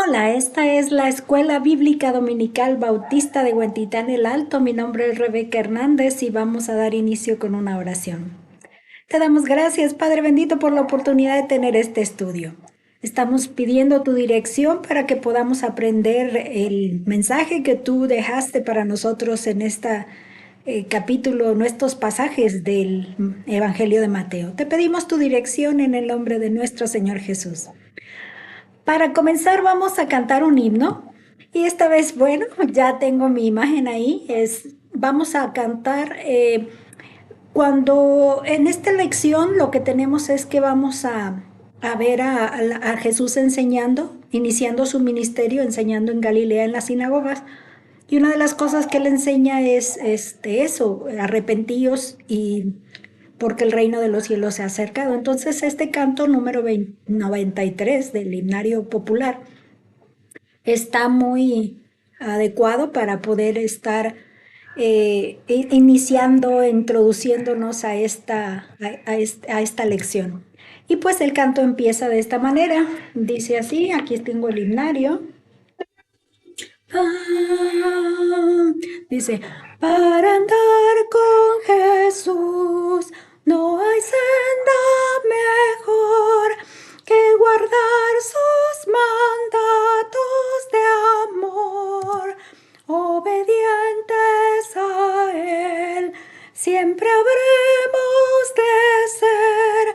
Hola, esta es la Escuela Bíblica Dominical Bautista de Huentitán el Alto. Mi nombre es Rebeca Hernández y vamos a dar inicio con una oración. Te damos gracias, Padre bendito, por la oportunidad de tener este estudio. Estamos pidiendo tu dirección para que podamos aprender el mensaje que tú dejaste para nosotros en este capítulo, nuestros pasajes del Evangelio de Mateo. Te pedimos tu dirección en el nombre de nuestro Señor Jesús. Para comenzar vamos a cantar un himno y esta vez, bueno, ya tengo mi imagen ahí, vamos a cantar cuando en esta lección lo que tenemos es que vamos a ver a Jesús enseñando, iniciando su ministerio, enseñando en Galilea en las sinagogas. Y una de las cosas que él enseña es eso, arrepentíos y porque el reino de los cielos se ha acercado. Entonces, este canto número 93 del himnario popular está muy adecuado para poder estar iniciando, introduciéndonos a esta lección. Y pues el canto empieza de esta manera. Dice así, aquí tengo el himnario. Dice, para andar con Jesús no hay senda mejor que guardar sus mandatos de amor, obedientes a Él, siempre habremos de ser,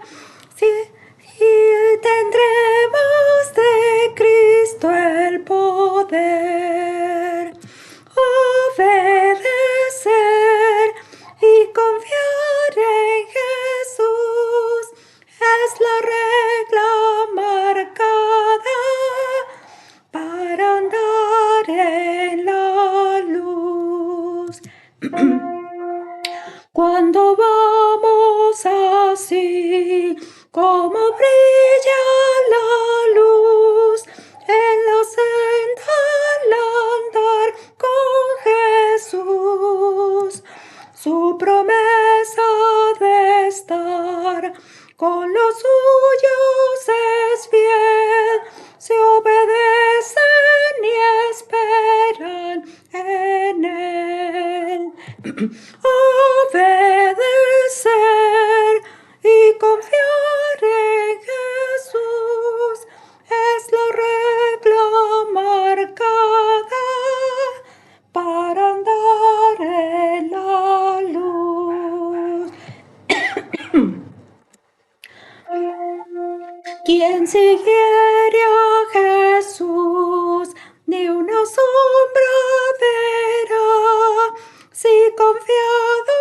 y tendremos de Cristo el poder. Obedecer y confiar en Jesús es la regla marcada para andar en la luz. Cuando vamos así, como brilla la luz en la senda al andar con Jesús, su promesa de estar con los suyos es fiel, se obedecen y esperan en él. Obedecer y confiar en Jesús es la regla marcada para andar en la luz. Quien siguiere a Jesús ni una sombra verá, si confiado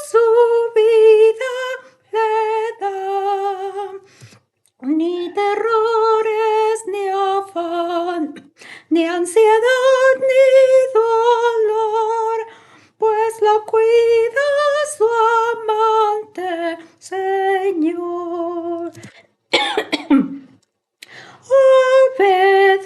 su vida le da. Ni terrores, ni afán, ni ansiedad, ni dolor, pues lo cuida su amante Señor. Obedecer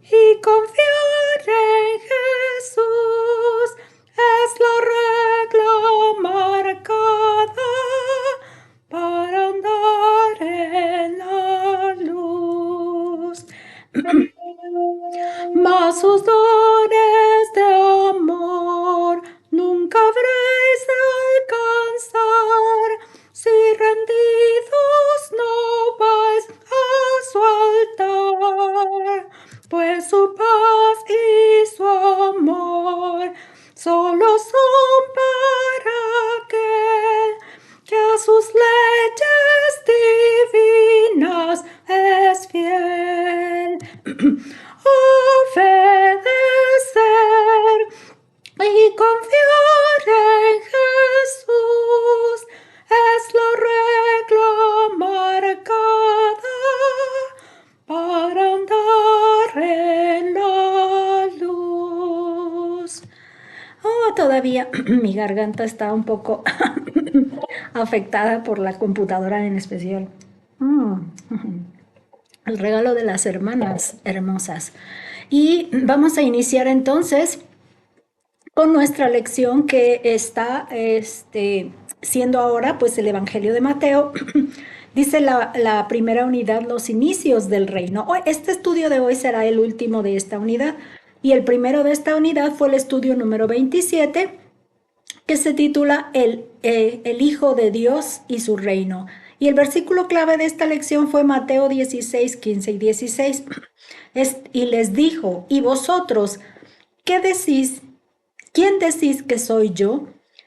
y confiar en Jesús es la regla marcada para andar en la luz. Mas sus dones de amor nunca habréis de alcanzar si rendidos no vais a su altar, pues su paz y su amor solo son para aquel que a sus leyes divinas es fiel. Obedecer y confiar en Jesús es la regla marcada para andar en la luz. Oh, todavía mi garganta está un poco afectada por la computadora en especial. El regalo de las hermanas hermosas. Y vamos a iniciar entonces con nuestra lección que está siendo ahora pues el Evangelio de Mateo Dice la primera unidad, los inicios del reino. Este estudio de hoy será el último de esta unidad. Y el primero de esta unidad fue el estudio número 27, que se titula el Hijo de Dios y su reino. Y el versículo clave de esta lección fue Mateo 16, 15 y 16. Y les dijo, ¿y vosotros qué decís? ¿Quién decís que soy yo?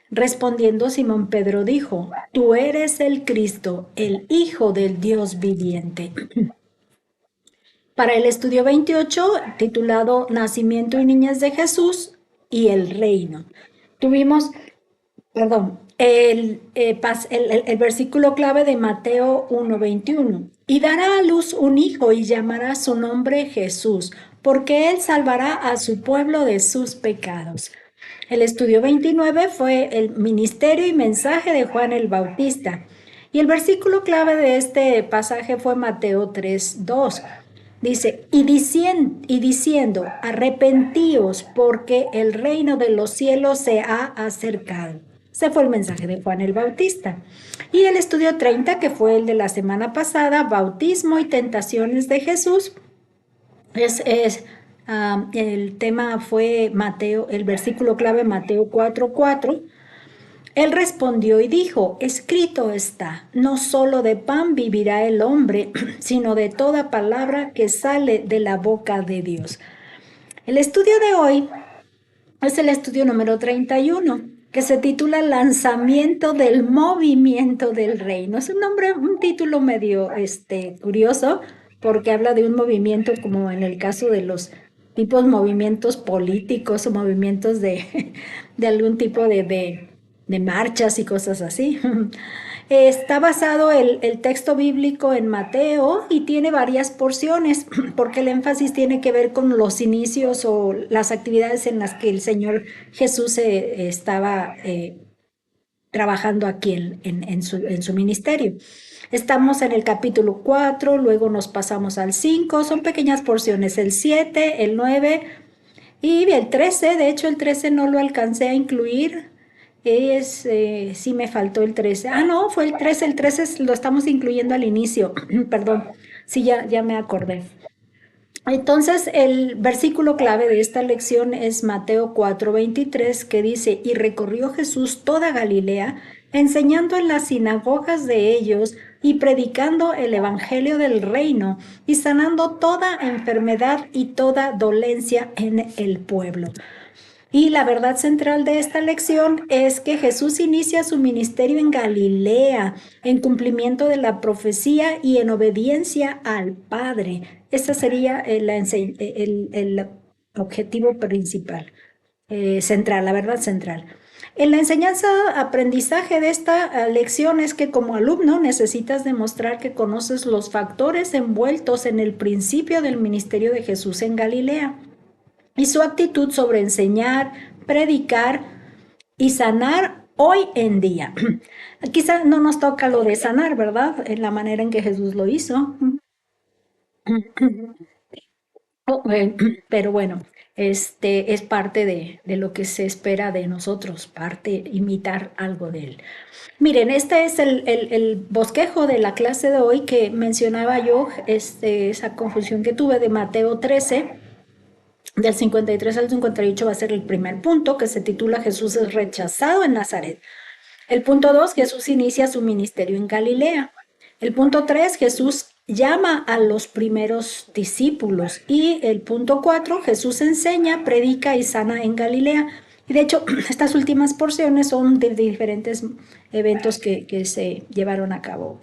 Respondiendo Simón Pedro dijo, tú eres el Cristo, el Hijo del Dios viviente. Para el estudio 28, titulado Nacimiento y Niñez de Jesús y el Reino, tuvimos, el versículo clave de Mateo 1:21. Y dará a luz un hijo y llamará su nombre Jesús, porque él salvará a su pueblo de sus pecados. El estudio 29 fue el ministerio y mensaje de Juan el Bautista. Y el versículo clave de este pasaje fue Mateo 3:2. Dice, y diciendo, arrepentíos porque el reino de los cielos se ha acercado. Ese fue el mensaje de Juan el Bautista. Y el estudio 30, que fue el de la semana pasada, bautismo y tentaciones de Jesús, el tema fue Mateo, el versículo clave Mateo 4:4. Él respondió y dijo, escrito está, no solo de pan vivirá el hombre, sino de toda palabra que sale de la boca de Dios. El estudio de hoy es el estudio número 31, que se titula Lanzamiento del movimiento del reino. Es un título medio curioso, porque habla de un movimiento como en el caso de los tipos movimientos políticos o movimientos de algún tipo de marchas y cosas así. Está basado el texto bíblico en Mateo y tiene varias porciones, porque el énfasis tiene que ver con los inicios o las actividades en las que el Señor Jesús estaba trabajando aquí en su ministerio. Estamos en el capítulo 4, luego nos pasamos al 5, son pequeñas porciones, el 7, el 9 y el 13. De hecho, el 13 no lo alcancé a incluir. Sí me faltó el 13. No, fue el 13. El 13 lo estamos incluyendo al inicio. Perdón, sí, ya me acordé. Entonces, el versículo clave de esta lección es Mateo 4:23, que dice, y recorrió Jesús toda Galilea, enseñando en las sinagogas de ellos y predicando el evangelio del reino y sanando toda enfermedad y toda dolencia en el pueblo. Y la verdad central de esta lección es que Jesús inicia su ministerio en Galilea, en cumplimiento de la profecía y en obediencia al Padre. Ese sería el objetivo principal, central, la verdad central. En la enseñanza-aprendizaje de esta lección es que como alumno necesitas demostrar que conoces los factores envueltos en el principio del ministerio de Jesús en Galilea y su actitud sobre enseñar, predicar y sanar hoy en día. Quizá no nos toca lo de sanar, ¿verdad? En la manera en que Jesús lo hizo. Pero bueno, es parte de lo que se espera de nosotros, imitar algo de él. Miren, este es el bosquejo de la clase de hoy que mencionaba yo, esa confusión que tuve de Mateo 13, del 53 al 58 va a ser el primer punto, que se titula Jesús es rechazado en Nazaret. El punto 2, Jesús inicia su ministerio en Galilea. El punto 3, Jesús llama a los primeros discípulos. Y el punto 4, Jesús enseña, predica y sana en Galilea. Y de hecho, estas últimas porciones son de diferentes eventos que se llevaron a cabo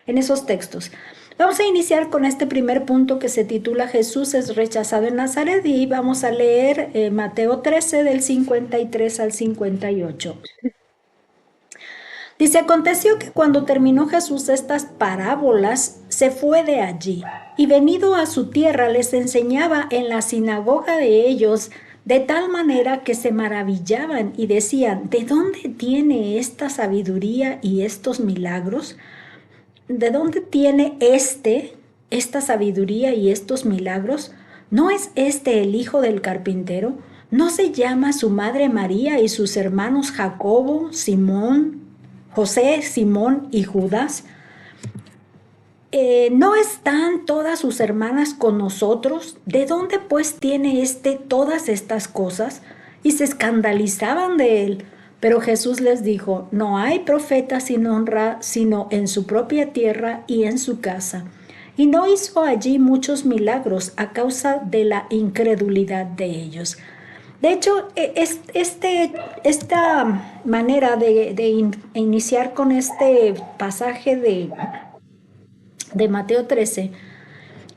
en esos textos. Vamos a iniciar con este primer punto que se titula Jesús es rechazado en Nazaret y vamos a leer Mateo 13 del 53 al 58. Dice, aconteció que cuando terminó Jesús estas parábolas, se fue de allí y venido a su tierra les enseñaba en la sinagoga de ellos de tal manera que se maravillaban y decían, ¿de dónde tiene esta sabiduría y estos milagros? ¿De dónde tiene esta sabiduría y estos milagros? ¿No es el hijo del carpintero? ¿No se llama su madre María y sus hermanos Jacobo, Simón, José, Simón y Judas? ¿no están todas sus hermanas con nosotros? ¿De dónde pues tiene todas estas cosas? Y se escandalizaban de él. Pero Jesús les dijo, no hay profeta sin honra, sino en su propia tierra y en su casa. Y no hizo allí muchos milagros a causa de la incredulidad de ellos. De hecho, esta manera de iniciar con este pasaje de Mateo 13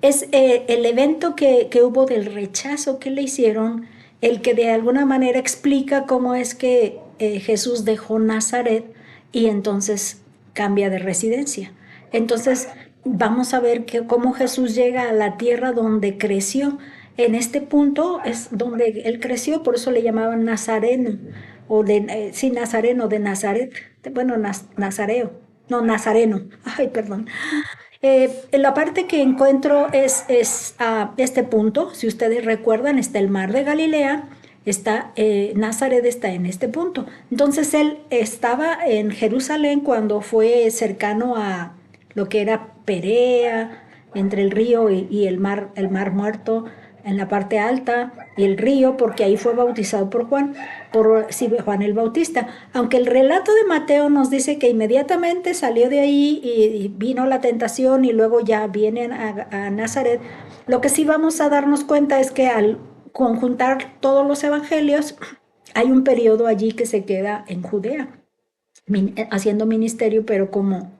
es el evento que hubo del rechazo que le hicieron, el que de alguna manera explica cómo es que Jesús dejó Nazaret y entonces cambia de residencia. Entonces vamos a ver cómo Jesús llega a la tierra donde creció. En este punto es donde él creció, por eso le llamaban Nazareno, o sí, Nazareno de Nazaret, bueno, Nazareo, no, Nazareno, ay, perdón. La parte que encuentro es este punto. Si ustedes recuerdan, está el mar de Galilea, Nazaret está en este punto. Entonces él estaba en Jerusalén cuando fue cercano a lo que era Perea, entre el río y el mar Muerto, en la parte alta, y el río, porque ahí fue bautizado por Juan, Juan el Bautista. Aunque el relato de Mateo nos dice que inmediatamente salió de ahí y vino la tentación y luego ya vienen a Nazaret, lo que sí vamos a darnos cuenta es que al conjuntar todos los evangelios, hay un periodo allí que se queda en Judea, haciendo ministerio, pero como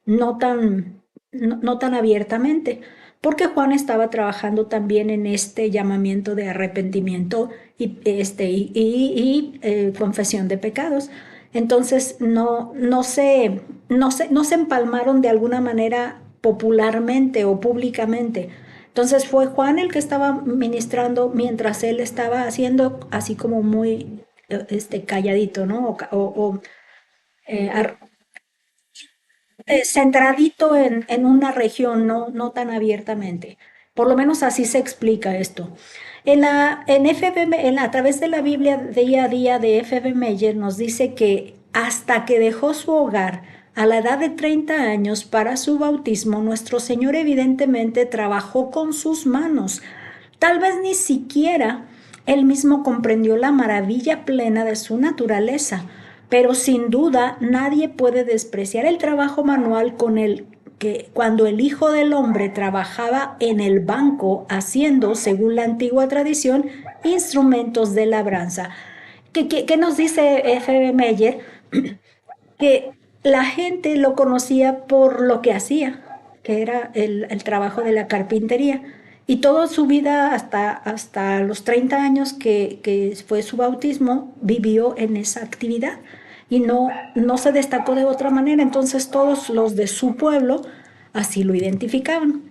no tan abiertamente, porque Juan estaba trabajando también en este llamamiento de arrepentimiento y confesión de pecados. Entonces no se empalmaron de alguna manera popularmente o públicamente. Entonces fue Juan el que estaba ministrando mientras él estaba haciendo así como muy calladito, ¿no? Eh, centradito en una región, no tan abiertamente. Por lo menos así se explica esto. A través de la Biblia día a día de F.B. Meyer nos dice que hasta que dejó su hogar a la edad de 30 años para su bautismo, nuestro Señor evidentemente trabajó con sus manos. Tal vez ni siquiera él mismo comprendió la maravilla plena de su naturaleza, pero sin duda nadie puede despreciar el trabajo manual con el que cuando el Hijo del Hombre trabajaba en el banco haciendo, según la antigua tradición, instrumentos de labranza. ¿Qué nos dice F.B. Meyer? Que la gente lo conocía por lo que hacía, que era el trabajo de la carpintería. Y toda su vida, hasta los 30 años que fue su bautismo, vivió en esa actividad y no se destacó de otra manera. Entonces todos los de su pueblo así lo identificaban.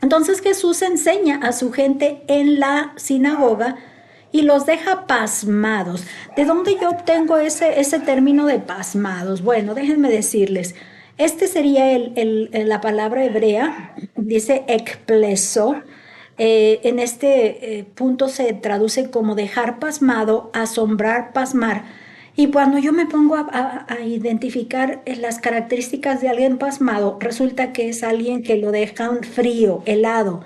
Entonces Jesús enseña a su gente en la sinagoga y los deja pasmados. ¿De dónde yo obtengo ese término de pasmados? Bueno, déjenme decirles. Este sería la palabra hebrea, dice ekpleso. En este punto se traduce como dejar pasmado, asombrar, pasmar. Y cuando yo me pongo a identificar las características de alguien pasmado, resulta que es alguien que lo dejan frío, helado,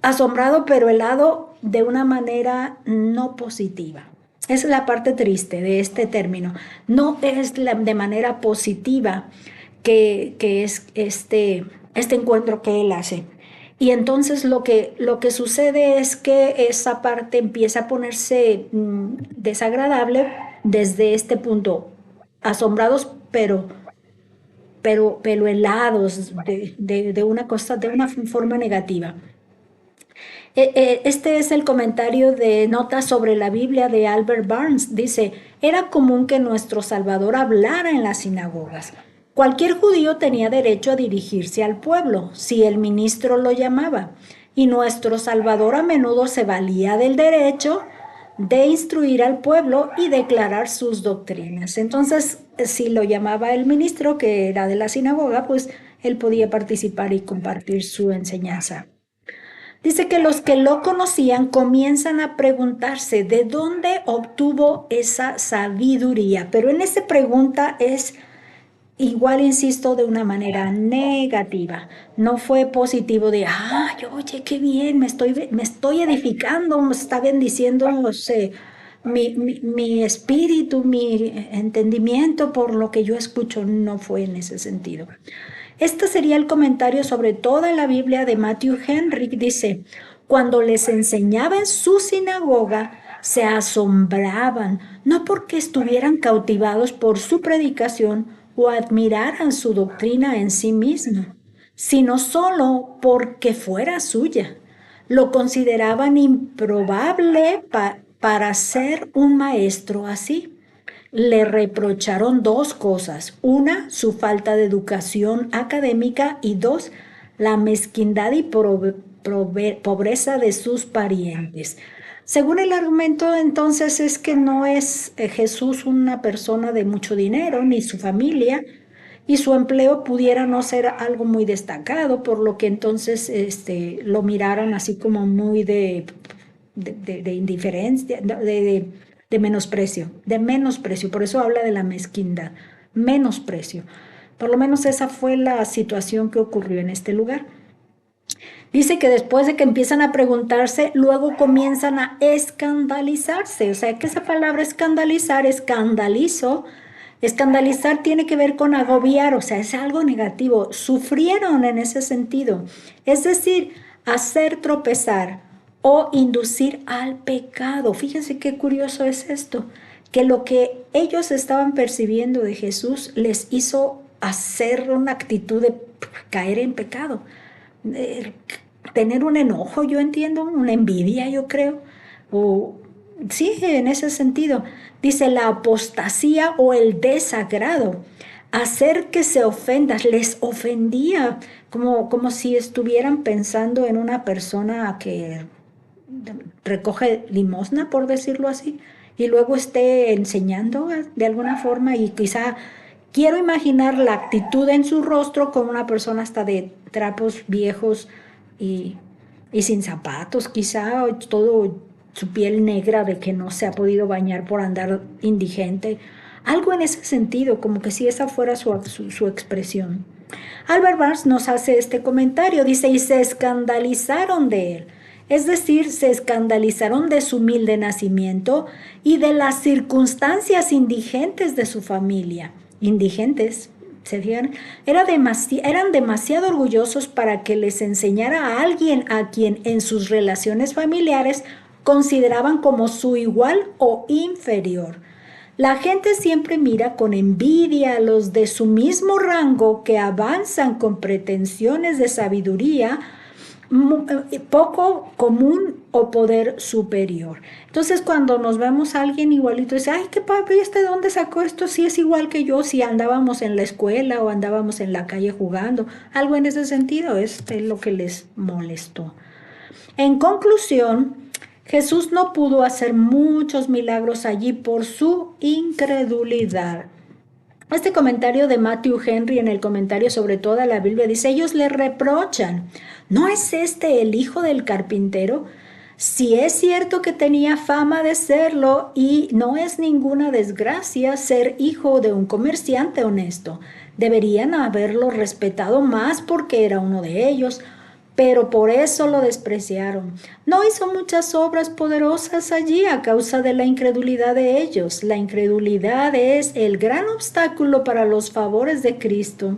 asombrado, pero helado de una manera no positiva. Esa es la parte triste de este término. No es de manera positiva que es este encuentro que él hace. Y entonces lo que sucede es que esa parte empieza a ponerse desagradable desde este punto, asombrados pero helados de una forma negativa. Este es el comentario de Notas sobre la Biblia de Albert Barnes. Dice, era común que nuestro Salvador hablara en las sinagogas. Cualquier judío tenía derecho a dirigirse al pueblo, si el ministro lo llamaba, y nuestro Salvador a menudo se valía del derecho de instruir al pueblo y declarar sus doctrinas. Entonces, si lo llamaba el ministro, que era de la sinagoga, pues él podía participar y compartir su enseñanza. Dice que los que lo conocían comienzan a preguntarse de dónde obtuvo esa sabiduría, pero en esta pregunta es igual insisto, de una manera negativa. No fue positivo de, ay, oye, qué bien, me estoy edificando, me está bendiciendo, no sé, mi espíritu, mi entendimiento por lo que yo escucho. No fue en ese sentido. Este sería el comentario sobre toda la Biblia de Matthew Henry. Dice, cuando les enseñaba en su sinagoga, se asombraban, no porque estuvieran cautivados por su predicación o admiraran su doctrina en sí misma, sino solo porque fuera suya. Lo consideraban improbable para ser un maestro así. Le reprocharon dos cosas. Una, su falta de educación académica, y dos, la mezquindad y pobreza de sus parientes. Según el argumento, entonces, es que no es Jesús una persona de mucho dinero, ni su familia, y su empleo pudiera no ser algo muy destacado, por lo que entonces lo miraron así como muy de indiferencia, de menosprecio. Por eso habla de la mezquindad, menosprecio. Por lo menos esa fue la situación que ocurrió en este lugar. Dice que después de que empiezan a preguntarse, luego comienzan a escandalizarse. O sea, que esa palabra escandalizar, escandalizo, escandalizar tiene que ver con agobiar, o sea, es algo negativo. Sufrieron en ese sentido. Es decir, hacer tropezar o inducir al pecado. Fíjense qué curioso es esto, que lo que ellos estaban percibiendo de Jesús les hizo hacer una actitud de caer en pecado. Eh, Tener un enojo, yo entiendo, una envidia, yo creo, o sí, en ese sentido. Dice la apostasía o el desagrado, hacer que se ofendas, les ofendía, como si estuvieran pensando en una persona que recoge limosna, por decirlo así, y luego esté enseñando de alguna forma, y quizá quiero imaginar la actitud en su rostro como una persona hasta de trapos viejos y, y sin zapatos, quizá todo su piel negra de que no se ha podido bañar por andar indigente. Algo en ese sentido, como que si esa fuera su expresión. Albert Barnes nos hace este comentario, dice, y se escandalizaron de él. Es decir, se escandalizaron de su humilde nacimiento y de las circunstancias indigentes de su familia. Indigentes, ¿se fijan? Eran demasiado orgullosos para que les enseñara a alguien a quien en sus relaciones familiares consideraban como su igual o inferior. La gente siempre mira con envidia a los de su mismo rango que avanzan con pretensiones de sabiduría poco común o poder superior. Entonces, cuando nos vemos a alguien igualito, dice, ay, qué papi, ¿de dónde sacó esto? Si es igual que yo, si andábamos en la escuela o andábamos en la calle jugando. Algo en ese sentido es lo que les molestó. En conclusión, Jesús no pudo hacer muchos milagros allí por su incredulidad. Este comentario de Matthew Henry en el comentario sobre toda la Biblia dice, ellos le reprochan, ¿no es este el hijo del carpintero? Si es cierto que tenía fama de serlo y no es ninguna desgracia ser hijo de un comerciante honesto, deberían haberlo respetado más porque era uno de ellos, pero por eso lo despreciaron. No hizo muchas obras poderosas allí a causa de la incredulidad de ellos. La incredulidad es el gran obstáculo para los favores de Cristo.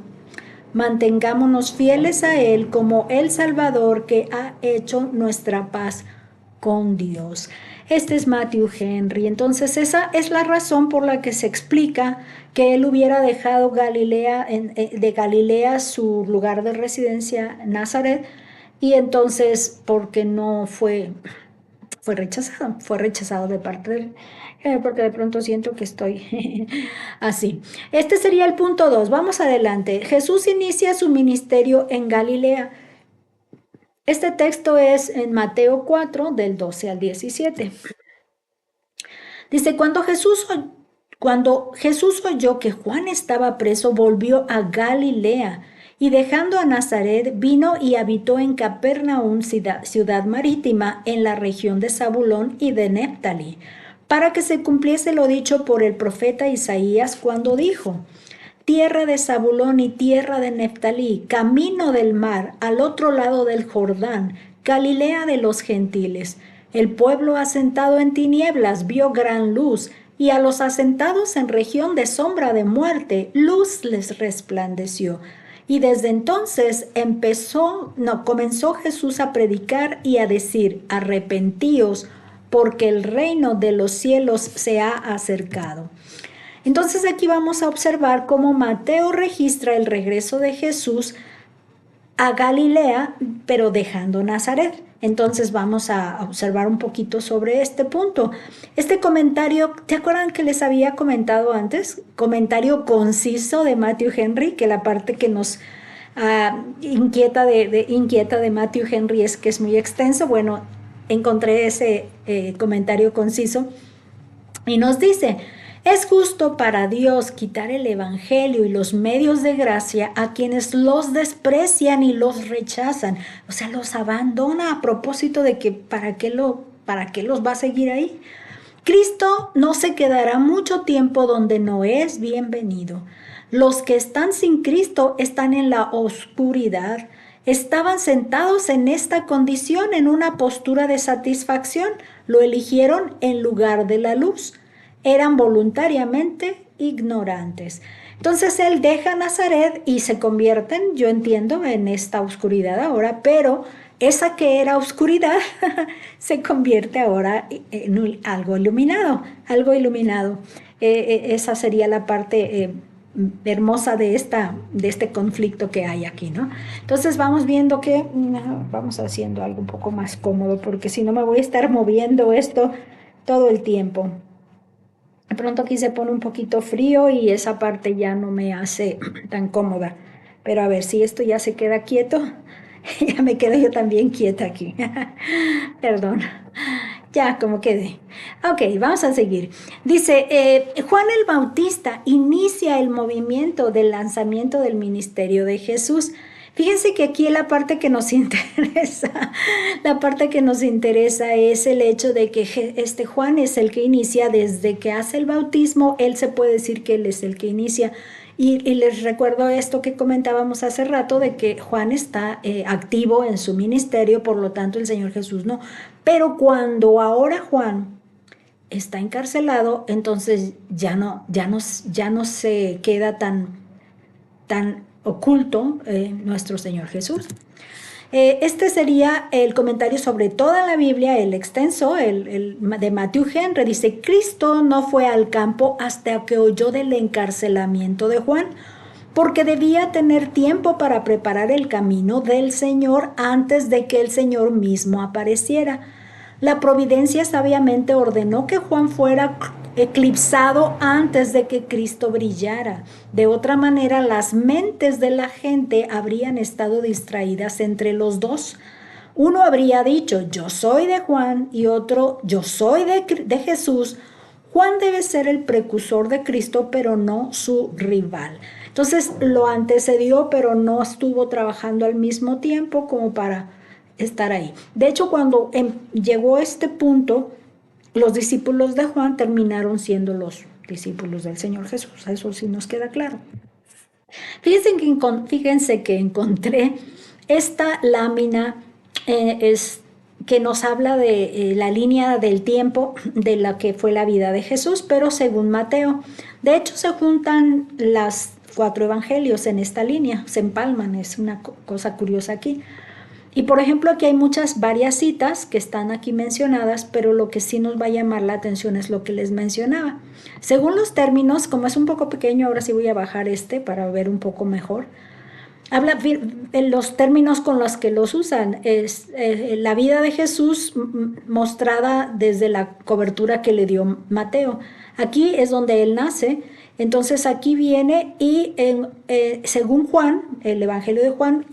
Mantengámonos fieles a Él como el Salvador que ha hecho nuestra paz con Dios. Este es Matthew Henry. Entonces esa es la razón por la que se explica que él hubiera dejado de Galilea su lugar de residencia, Nazaret, y entonces porque no fue rechazado de parte de él, porque de pronto siento que estoy así. Este sería el punto 2. Vamos adelante. Jesús inicia su ministerio en Galilea. Este texto es en Mateo 4, del 12 al 17. Dice, cuando Jesús oyó que Juan estaba preso, volvió a Galilea y dejando a Nazaret, vino y habitó en Capernaum, ciudad marítima, en la región de Zabulón y de Neftalí, para que se cumpliese lo dicho por el profeta Isaías cuando dijo, tierra de Zabulón y tierra de Neftalí, camino del mar, al otro lado del Jordán, Galilea de los gentiles. El pueblo asentado en tinieblas vio gran luz, y a los asentados en región de sombra de muerte, luz les resplandeció. Y desde entonces comenzó Jesús a predicar y a decir: arrepentíos, porque el reino de los cielos se ha acercado. Entonces aquí vamos a observar cómo Mateo registra el regreso de Jesús a Galilea, pero dejando Nazaret. Entonces vamos a observar un poquito sobre este punto. Este comentario, ¿te acuerdan que les había comentado antes? Comentario conciso de Matthew Henry, que la parte que nos inquieta de Matthew Henry es que es muy extenso. Bueno, encontré ese comentario conciso y nos dice: es justo para Dios quitar el evangelio y los medios de gracia a quienes los desprecian y los rechazan. O sea, los abandona a propósito de que ¿para qué los va a seguir ahí? Cristo no se quedará mucho tiempo donde no es bienvenido. Los que están sin Cristo están en la oscuridad. Estaban sentados en esta condición en una postura de satisfacción. Lo eligieron en lugar de la luz. Eran voluntariamente ignorantes. Entonces él deja Nazaret y se convierten, yo entiendo, en esta oscuridad ahora, pero esa que era oscuridad se convierte ahora en algo iluminado, esa sería la parte hermosa de este conflicto que hay aquí, ¿no? Entonces vamos viendo que vamos haciendo algo un poco más cómodo, porque si no me voy a estar moviendo esto todo el tiempo. De pronto aquí se pone un poquito frío y esa parte ya no me hace tan cómoda. Pero a ver, si esto ya se queda quieto, ya me quedo yo también quieta aquí. Perdón. Ya, como quede. Ok, vamos a seguir. Dice, Juan el Bautista inicia el movimiento del lanzamiento del ministerio de Jesús. Fíjense que aquí la parte que nos interesa es el hecho de que Juan es el que inicia desde que hace el bautismo. Él se puede decir que él es el que inicia. Y les recuerdo esto que comentábamos hace rato de que Juan está activo en su ministerio, por lo tanto el Señor Jesús no. Pero cuando ahora Juan está encarcelado, entonces ya no se queda tan oculto nuestro Señor Jesús. Este sería el comentario sobre toda la Biblia, el extenso, el de Matthew Henry. Dice: Cristo no fue al campo hasta que oyó del encarcelamiento de Juan, porque debía tener tiempo para preparar el camino del Señor antes de que el Señor mismo apareciera. La providencia sabiamente ordenó que Juan fuera eclipsado antes de que Cristo brillara. De otra manera, las mentes de la gente habrían estado distraídas entre los dos. Uno habría dicho: yo soy de Juan, y otro: yo soy de Jesús. Juan debe ser el precursor de Cristo, pero no su rival. Entonces lo antecedió, pero no estuvo trabajando al mismo tiempo como para estar ahí. De hecho, cuando llegó este punto, los discípulos de Juan terminaron siendo los discípulos del Señor Jesús. Eso sí nos queda claro. Fíjense que encontré esta lámina que nos habla de la línea del tiempo de la que fue la vida de Jesús, pero según Mateo. De hecho, se juntan las 4 evangelios en esta línea, se empalman, es una cosa curiosa aquí. Y por ejemplo, aquí hay varias citas que están aquí mencionadas, pero lo que sí nos va a llamar la atención es lo que les mencionaba. Según los términos, como es un poco pequeño, ahora sí voy a bajar para ver un poco mejor. Habla en los términos con los que los usan. Es la vida de Jesús mostrada desde la cobertura que le dio Mateo. Aquí es donde él nace. Entonces aquí viene y según Juan, el Evangelio de Juan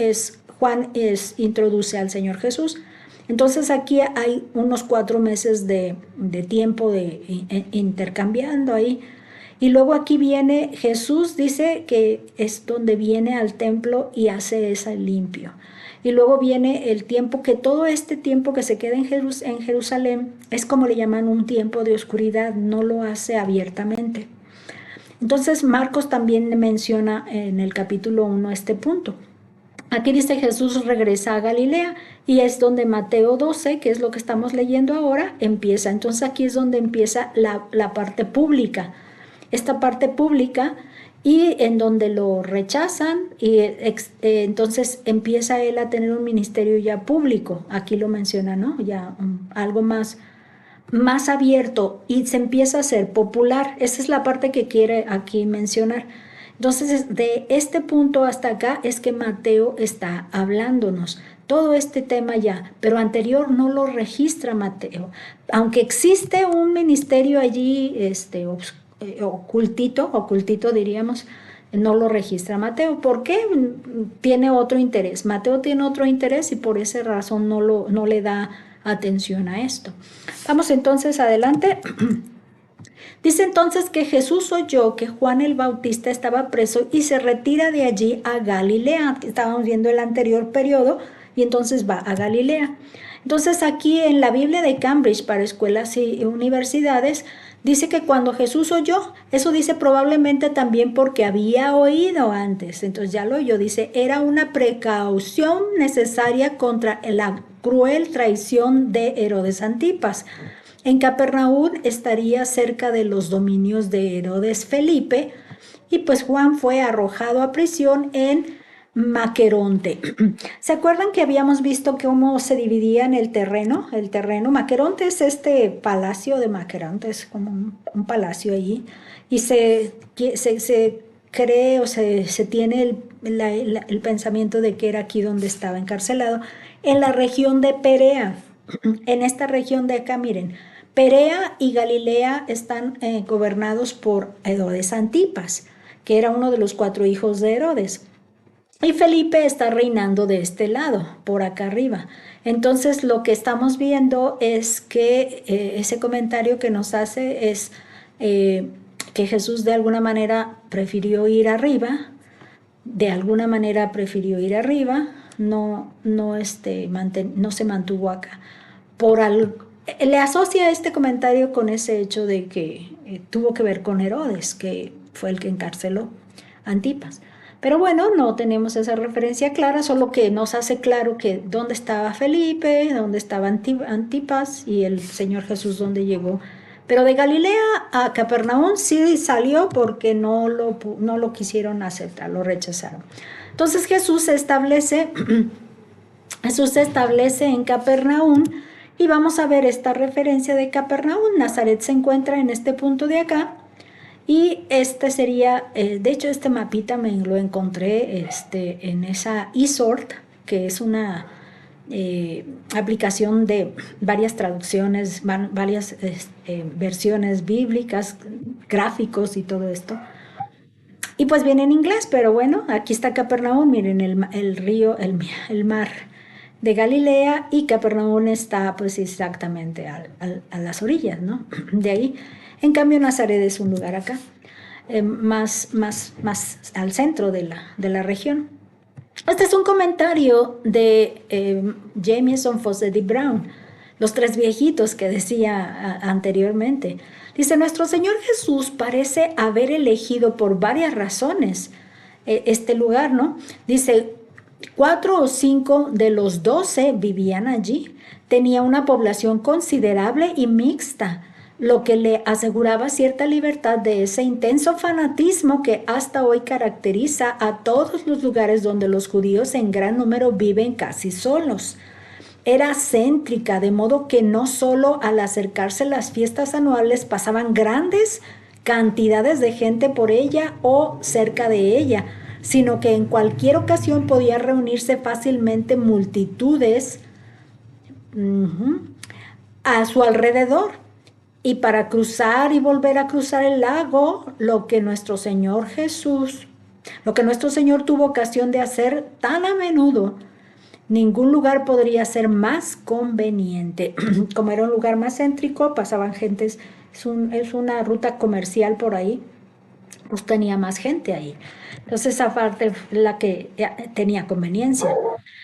introduce al Señor Jesús. Entonces aquí hay unos 4 meses de tiempo intercambiando ahí. Y luego aquí viene Jesús, dice que es donde viene al templo y hace ese limpio. Y luego viene el tiempo todo este tiempo que se queda en Jerusalén es como le llaman un tiempo de oscuridad, no lo hace abiertamente. Entonces Marcos también menciona en el capítulo 1 este punto. Aquí dice Jesús regresa a Galilea y es donde Mateo 12, que es lo que estamos leyendo ahora, empieza. Entonces aquí es donde empieza la parte pública. Esta parte pública y en donde lo rechazan y entonces empieza él a tener un ministerio ya público. Aquí lo menciona, ¿no? Ya algo más abierto y se empieza a ser popular. Esa es la parte que quiere aquí mencionar. Entonces, de este punto hasta acá es que Mateo está hablándonos todo este tema ya, pero anterior no lo registra Mateo. Aunque existe un ministerio allí, ocultito diríamos, no lo registra Mateo. ¿Por qué? Tiene otro interés. Mateo tiene otro interés y por esa razón no le da atención a esto. Vamos entonces adelante. Dice entonces que Jesús oyó que Juan el Bautista estaba preso y se retira de allí a Galilea. Estábamos viendo el anterior periodo y entonces va a Galilea. Entonces aquí en la Biblia de Cambridge para escuelas y universidades dice que cuando Jesús oyó, eso dice probablemente también porque había oído antes. Entonces ya lo oyó, dice, era una precaución necesaria contra la cruel traición de Herodes Antipas. En Capernaum estaría cerca de los dominios de Herodes Felipe y pues Juan fue arrojado a prisión en Maqueronte. ¿Se acuerdan que habíamos visto cómo se dividía en el terreno? El terreno, Maqueronte es este palacio de Maqueronte, es como un palacio allí y se cree o se tiene el pensamiento de que era aquí donde estaba encarcelado, en la región de Perea. En esta región de acá, miren, Perea y Galilea están gobernados por Herodes Antipas, que era uno de los 4 hijos de Herodes. Y Felipe está reinando de este lado, por acá arriba. Entonces lo que estamos viendo es que ese comentario que nos hace es que Jesús de alguna manera prefirió ir arriba, no se mantuvo acá. Le asocia este comentario con ese hecho de que tuvo que ver con Herodes, que fue el que encarceló a Antipas. Pero bueno, no tenemos esa referencia clara, solo que nos hace claro que dónde estaba Felipe, dónde estaba Antipas y el Señor Jesús dónde llegó. Pero de Galilea a Capernaum sí salió porque no lo quisieron aceptar, lo rechazaron. Entonces Jesús se establece en Capernaum y vamos a ver esta referencia de Capernaum. Nazaret se encuentra en este punto de acá. Y este sería, de hecho este mapita me lo encontré en esa eSort, que es una aplicación de varias traducciones, varias versiones bíblicas, gráficos y todo esto. Y pues viene en inglés, pero bueno, aquí está Capernaum, miren el río, el mar de Galilea y Capernaum está pues exactamente a las orillas, ¿no? De ahí. En cambio, Nazaret es un lugar acá, más al centro de la región. Este es un comentario de Jameson Fawcett Brown, los 3 viejitos que decía anteriormente. Dice, nuestro Señor Jesús parece haber elegido por varias razones este lugar, ¿no? Dice, 4 o 5 de los 12 vivían allí. Tenía una población considerable y mixta, lo que le aseguraba cierta libertad de ese intenso fanatismo que hasta hoy caracteriza a todos los lugares donde los judíos en gran número viven casi solos. Era céntrica, de modo que no solo al acercarse las fiestas anuales pasaban grandes cantidades de gente por ella o cerca de ella, sino que en cualquier ocasión podía reunirse fácilmente multitudes a su alrededor. Y para cruzar y volver a cruzar el lago, lo que nuestro Señor tuvo ocasión de hacer tan a menudo, ningún lugar podría ser más conveniente. Como era un lugar más céntrico, pasaban gentes, es una ruta comercial por ahí, pues tenía más gente ahí. Entonces esa parte la que tenía conveniencia.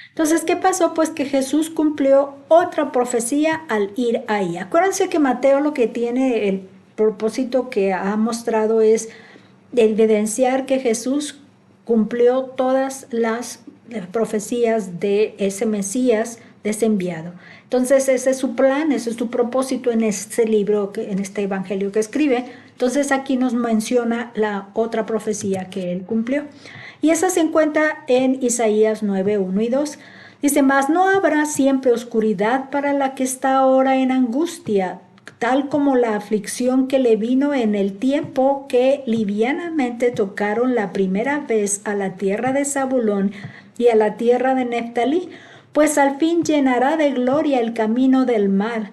Entonces, ¿qué pasó? Pues que Jesús cumplió otra profecía al ir ahí. Acuérdense que Mateo lo que tiene, el propósito que ha mostrado es de evidenciar que Jesús cumplió todas las profecías de ese Mesías, de ese enviado. Entonces ese es su plan, ese es su propósito en este libro, en este evangelio que escribe. Entonces aquí nos menciona la otra profecía que él cumplió. Y esa se encuentra en Isaías 9, 1 y 2. Dice, mas no habrá siempre oscuridad para la que está ahora en angustia, tal como la aflicción que le vino en el tiempo que livianamente tocaron la primera vez a la tierra de Zabulón y a la tierra de Neftalí, pues al fin llenará de gloria el camino del mar.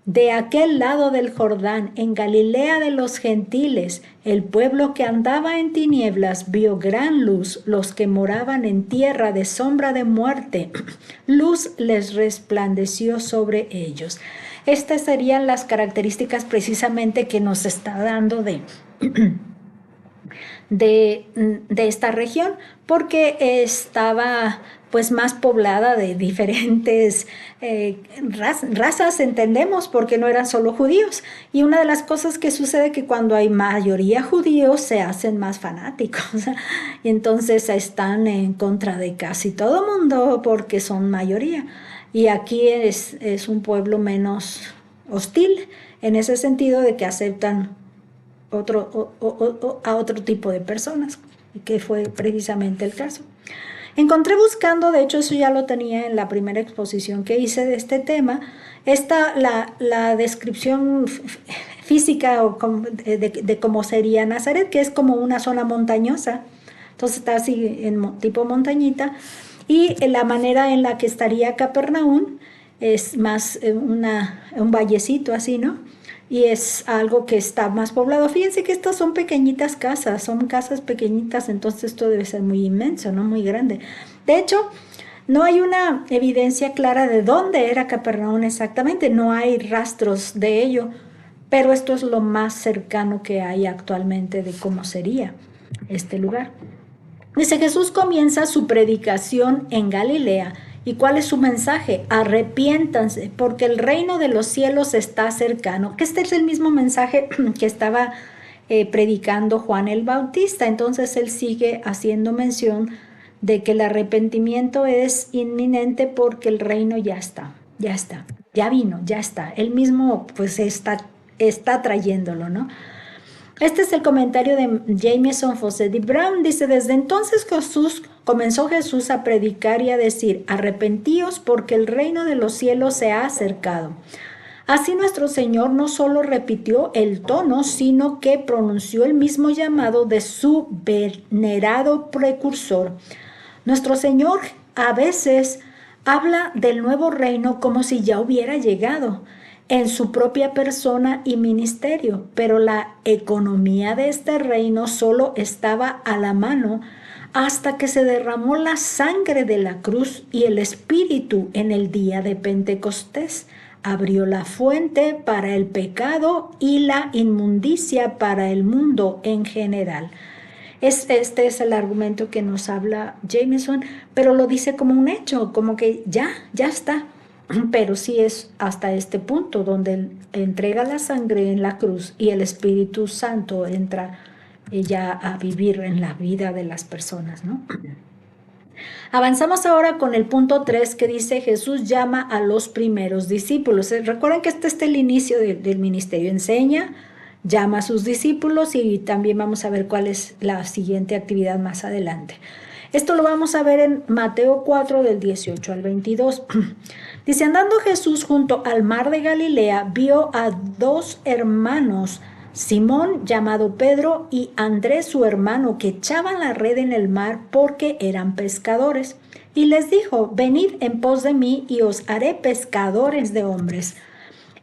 De aquel lado del Jordán, en Galilea de los gentiles, el pueblo que andaba en tinieblas vio gran luz, los que moraban en tierra de sombra de muerte, luz les resplandeció sobre ellos. Estas serían las características precisamente que nos está dando de esta región, porque estaba pues más poblada de diferentes razas, entendemos, porque no eran solo judíos. Y una de las cosas que sucede que cuando hay mayoría judíos se hacen más fanáticos y entonces están en contra de casi todo mundo porque son mayoría. Y aquí es un pueblo menos hostil en ese sentido de que aceptan a otro tipo de personas, que fue precisamente el caso. Encontré buscando, de hecho eso ya lo tenía en la primera exposición que hice de este tema, la descripción física de cómo sería Nazaret, que es como una zona montañosa, entonces está así en tipo montañita, y la manera en la que estaría Capernaum es más un vallecito así, ¿no? Y es algo que está más poblado. Fíjense que estas son pequeñitas casas, son casas pequeñitas, entonces esto debe ser muy inmenso, ¿no? Muy grande. De hecho, no hay una evidencia clara de dónde era Capernaum exactamente, no hay rastros de ello, pero esto es lo más cercano que hay actualmente de cómo sería este lugar. Dice, Jesús comienza su predicación en Galilea. ¿Y cuál es su mensaje? Arrepiéntanse, porque el reino de los cielos está cercano. Que este es el mismo mensaje que estaba predicando Juan el Bautista. Entonces él sigue haciendo mención de que el arrepentimiento es inminente porque el reino ya está, ya vino, ya está. Él mismo pues está trayéndolo, ¿no? Este es el comentario de Jameson Fawcett Brown. Dice, desde entonces comenzó Jesús a predicar y a decir, arrepentíos porque el reino de los cielos se ha acercado. Así nuestro Señor no solo repitió el tono, sino que pronunció el mismo llamado de su venerado precursor. Nuestro Señor a veces habla del nuevo reino como si ya hubiera llegado en su propia persona y ministerio, pero la economía de este reino solo estaba a la mano hasta que se derramó la sangre de la cruz y el Espíritu en el día de Pentecostés. Abrió la fuente para el pecado y la inmundicia para el mundo en general. Este es el argumento que nos habla Jameson, pero lo dice como un hecho, como que ya está. Pero sí es hasta este punto donde él entrega la sangre en la cruz y el Espíritu Santo entra ya a vivir en la vida de las personas, ¿no? Avanzamos ahora con el punto 3 que dice Jesús llama a los primeros discípulos. Recuerden que este es el inicio del ministerio. Enseña, llama a sus discípulos y también vamos a ver cuál es la siguiente actividad más adelante. Esto lo vamos a ver en Mateo 4 del 18 al 22. Dice, andando Jesús junto al mar de Galilea, vio a dos hermanos, Simón llamado Pedro y Andrés su hermano, que echaban la red en el mar porque eran pescadores. Y les dijo, venid en pos de mí y os haré pescadores de hombres.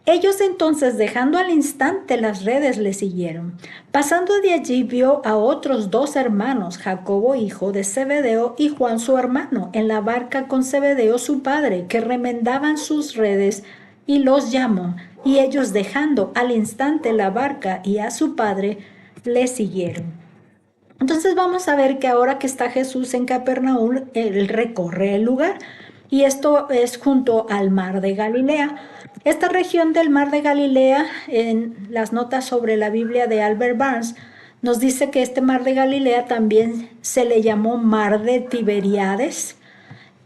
Ellos entonces, dejando al instante las redes, le siguieron. Pasando de allí vio a otros dos hermanos, Jacobo hijo de Zebedeo y Juan su hermano, en la barca con Zebedeo su padre, que remendaban sus redes, y los llamó. Y ellos, dejando al instante la barca y a su padre, le siguieron. Entonces vamos a ver que ahora que está Jesús en Capernaum, él recorre el lugar. Y esto es junto al mar de Galilea. Esta región del mar de Galilea, en las notas sobre la Biblia de Albert Barnes, nos dice que este mar de Galilea también se le llamó mar de Tiberíades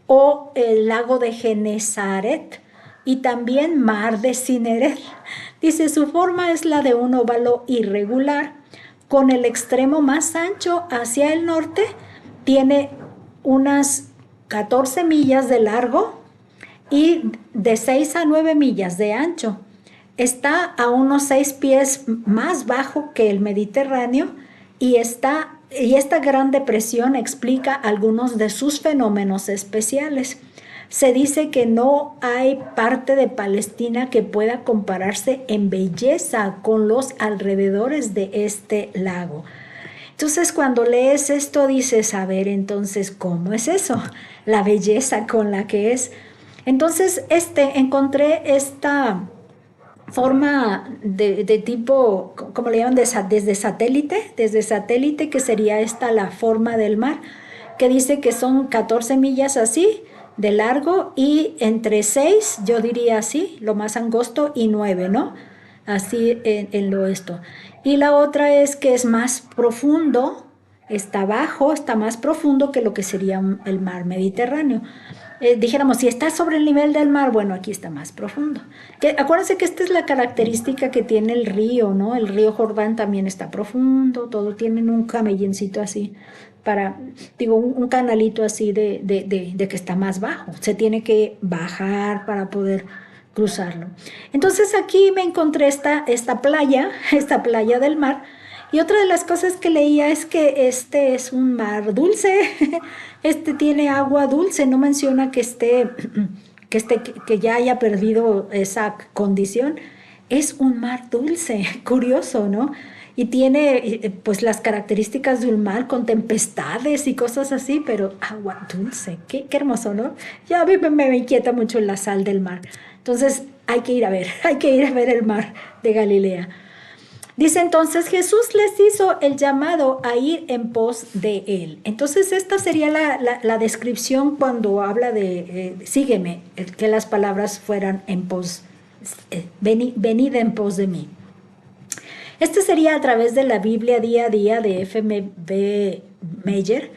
o el lago de Genesaret y también mar de Cineret. Dice, su forma es la de un óvalo irregular, con el extremo más ancho hacia el norte, tiene unas 14 millas de largo y de 6 a 9 millas de ancho. Está a unos 6 pies más bajo que el Mediterráneo y esta gran depresión explica algunos de sus fenómenos especiales. Se dice que no hay parte de Palestina que pueda compararse en belleza con los alrededores de este lago. Entonces, cuando lees esto, dices, a ver, entonces, ¿cómo es eso? La belleza con la que es. Entonces, encontré esta forma de tipo, ¿cómo le llaman? Desde satélite, que sería esta la forma del mar, que dice que son 14 millas así de largo y entre 6, yo diría así, lo más angosto, y 9, ¿no? Así en lo esto. Y la otra es que es más profundo, está bajo, está más profundo que lo que sería el mar Mediterráneo. Dijéramos, si está sobre el nivel del mar, bueno, aquí está más profundo. Acuérdense que esta es la característica que tiene el río, ¿no? El río Jordán también está profundo, todo tienen un camellincito así, un canalito así de que está más bajo. Se tiene que bajar para poder cruzarlo. Entonces aquí me encontré esta playa del mar. Y otra de las cosas que leía es que este es un mar dulce, tiene agua dulce, no menciona que ya haya perdido esa condición. Es un mar dulce, curioso, ¿no? Y tiene pues las características de un mar con tempestades y cosas así, pero agua dulce, qué hermoso, ¿no? Ya a mí me inquieta mucho la sal del mar. Entonces hay que ir a ver el mar de Galilea. Dice entonces, Jesús les hizo el llamado a ir en pos de él. Entonces esta sería la descripción cuando habla de sígueme, que las palabras fueran en pos, venid en pos de mí. Este sería a través de la Biblia día a día de F.M.B. Meyer.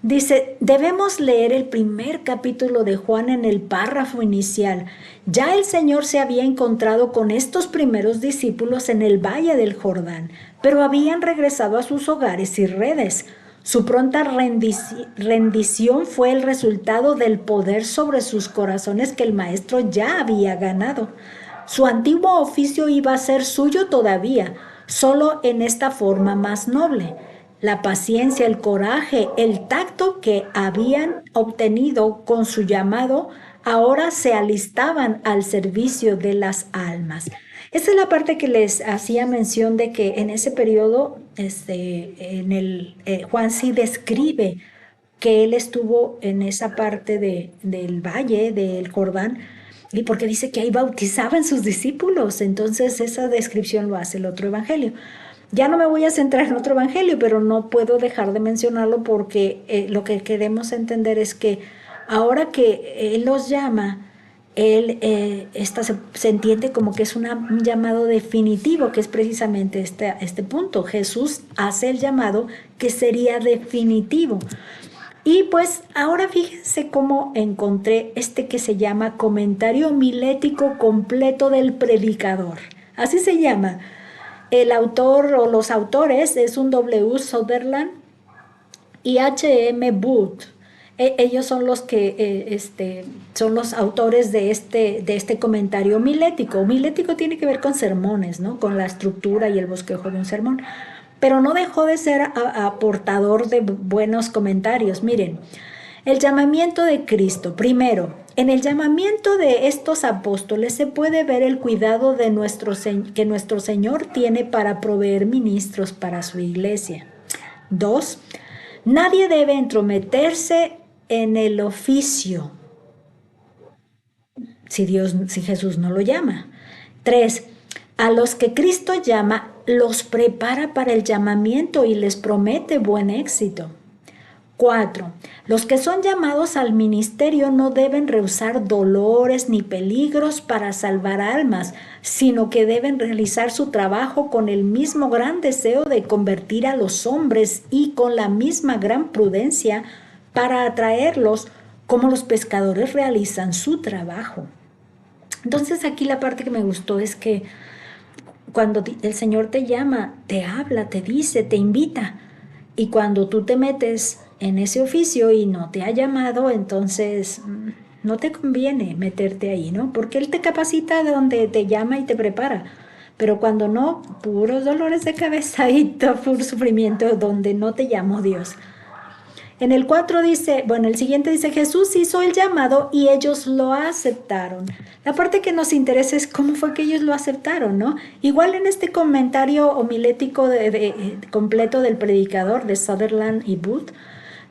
Dice, debemos leer el primer capítulo de Juan en el párrafo inicial. Ya el Señor se había encontrado con estos primeros discípulos en el valle del Jordán, pero habían regresado a sus hogares y redes. Su pronta rendición fue el resultado del poder sobre sus corazones que el Maestro ya había ganado. Su antiguo oficio iba a ser suyo todavía, solo en esta forma más noble. La paciencia, el coraje, el tacto que habían obtenido con su llamado, ahora se alistaban al servicio de las almas. Esa es la parte que les hacía mención de que en ese periodo Juan sí describe que él estuvo en esa parte del valle del Jordán, y porque dice que ahí bautizaban sus discípulos. Entonces esa descripción lo hace el otro evangelio. Ya no me voy a centrar en otro evangelio, pero no puedo dejar de mencionarlo porque lo que queremos entender es que ahora que Él los llama, se entiende como que es un llamado definitivo, que es precisamente este punto. Jesús hace el llamado que sería definitivo. Y pues ahora fíjense cómo encontré que se llama Comentario Homilético Completo del Predicador. Así se llama. El autor o los autores es un W. Sutherland y H.M. Booth. Ellos son los que son los autores de este comentario homilético. Homilético tiene que ver con sermones, ¿no? Con la estructura y el bosquejo de un sermón. Pero no dejó de ser aportador de buenos comentarios. Miren, el llamamiento de Cristo. Primero, en el llamamiento de estos apóstoles se puede ver el cuidado que nuestro Señor tiene para proveer ministros para su iglesia. 2. Nadie debe entrometerse en el oficio si Jesús no lo llama. 3. A los que Cristo llama, los prepara para el llamamiento y les promete buen éxito. 4. Los que son llamados al ministerio no deben rehusar dolores ni peligros para salvar almas, sino que deben realizar su trabajo con el mismo gran deseo de convertir a los hombres y con la misma gran prudencia para atraerlos, como los pescadores realizan su trabajo. Entonces aquí la parte que me gustó es que cuando el Señor te llama, te habla, te dice, te invita. Y cuando tú te metes en ese oficio y no te ha llamado, entonces no te conviene meterte ahí, ¿no? Porque Él te capacita de donde te llama y te prepara. Pero cuando no, puros dolores de cabeza y todo puro sufrimiento donde no te llamó Dios. En el 4 dice, bueno, el siguiente dice, Jesús hizo el llamado y ellos lo aceptaron. La parte que nos interesa es cómo fue que ellos lo aceptaron, ¿no? Igual en este comentario homilético completo del predicador de Sutherland y Booth,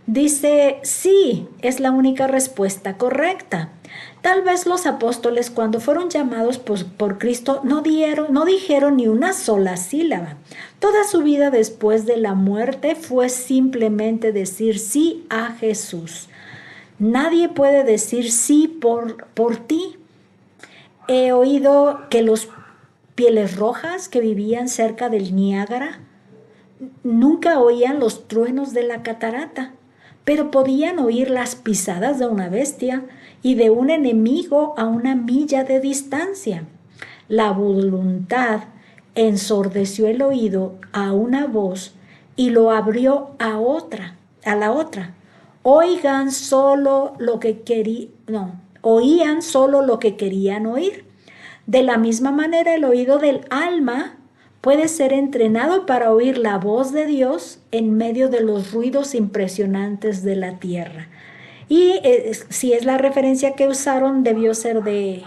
dice, sí, es la única respuesta correcta. Tal vez los apóstoles cuando fueron llamados por Cristo no dijeron ni una sola sílaba. Toda su vida después de la muerte fue simplemente decir sí a Jesús. Nadie puede decir sí por ti. He oído que los pieles rojas que vivían cerca del Niágara nunca oían los truenos de la catarata, pero podían oír las pisadas de una bestia y de un enemigo a 1 milla de distancia. La voluntad ensordeció el oído a una voz y lo abrió a la otra. Oían solo lo que querían oír. De la misma manera, el oído del alma puede ser entrenado para oír la voz de Dios en medio de los ruidos impresionantes de la tierra. Y si es la referencia que usaron, debió ser de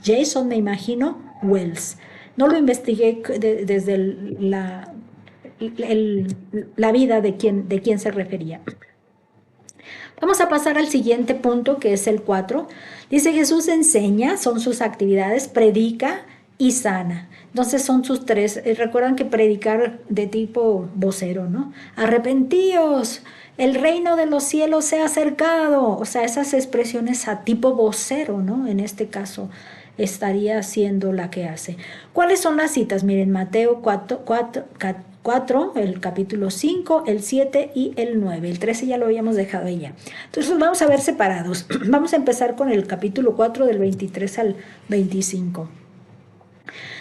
Jason, me imagino, Wells. No lo investigué desde la vida de quién se refería. Vamos a pasar al siguiente punto, que es el 4. Dice, Jesús enseña, son sus actividades, predica y sana. Entonces son sus 3. Recuerdan que predicar de tipo vocero, ¿no? Arrepentíos, el reino de los cielos se ha acercado. O sea, esas expresiones a tipo vocero, ¿no? En este caso estaría siendo la que hace. ¿Cuáles son las citas? Miren, Mateo 4, el capítulo 5, el 7 y el 9. El 13 ya lo habíamos dejado allá. Entonces vamos a ver separados. Vamos a empezar con el capítulo 4 del 23 al 25.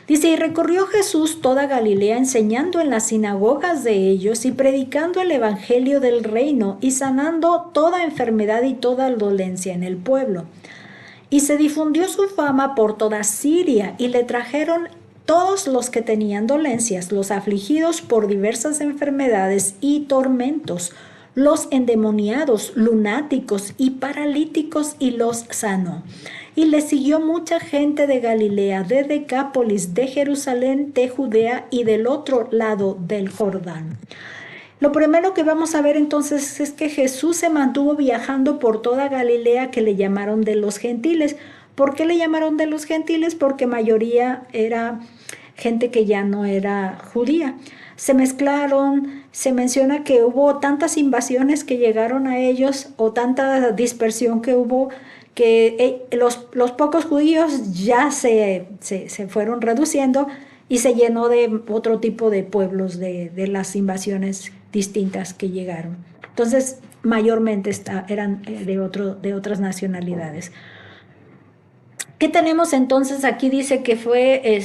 Dice, y recorrió Jesús toda Galilea enseñando en las sinagogas de ellos y predicando el evangelio del reino y sanando toda enfermedad y toda dolencia en el pueblo. Y se difundió su fama por toda Siria y le trajeron todos los que tenían dolencias, los afligidos por diversas enfermedades y tormentos, los endemoniados, lunáticos y paralíticos, y los sanó. Y le siguió mucha gente de Galilea, de Decápolis, de Jerusalén, de Judea y del otro lado del Jordán. Lo primero que vamos a ver entonces es que Jesús se mantuvo viajando por toda Galilea, que le llamaron de los gentiles. ¿Por qué le llamaron de los gentiles? Porque mayoría era gente que ya no era judía. Se mezclaron, se menciona que hubo tantas invasiones que llegaron a ellos o tanta dispersión que hubo que los pocos judíos ya se fueron reduciendo y se llenó de otro tipo de pueblos de las invasiones distintas que llegaron. Entonces, mayormente eran de otras nacionalidades. ¿Qué tenemos entonces? Aquí dice que fue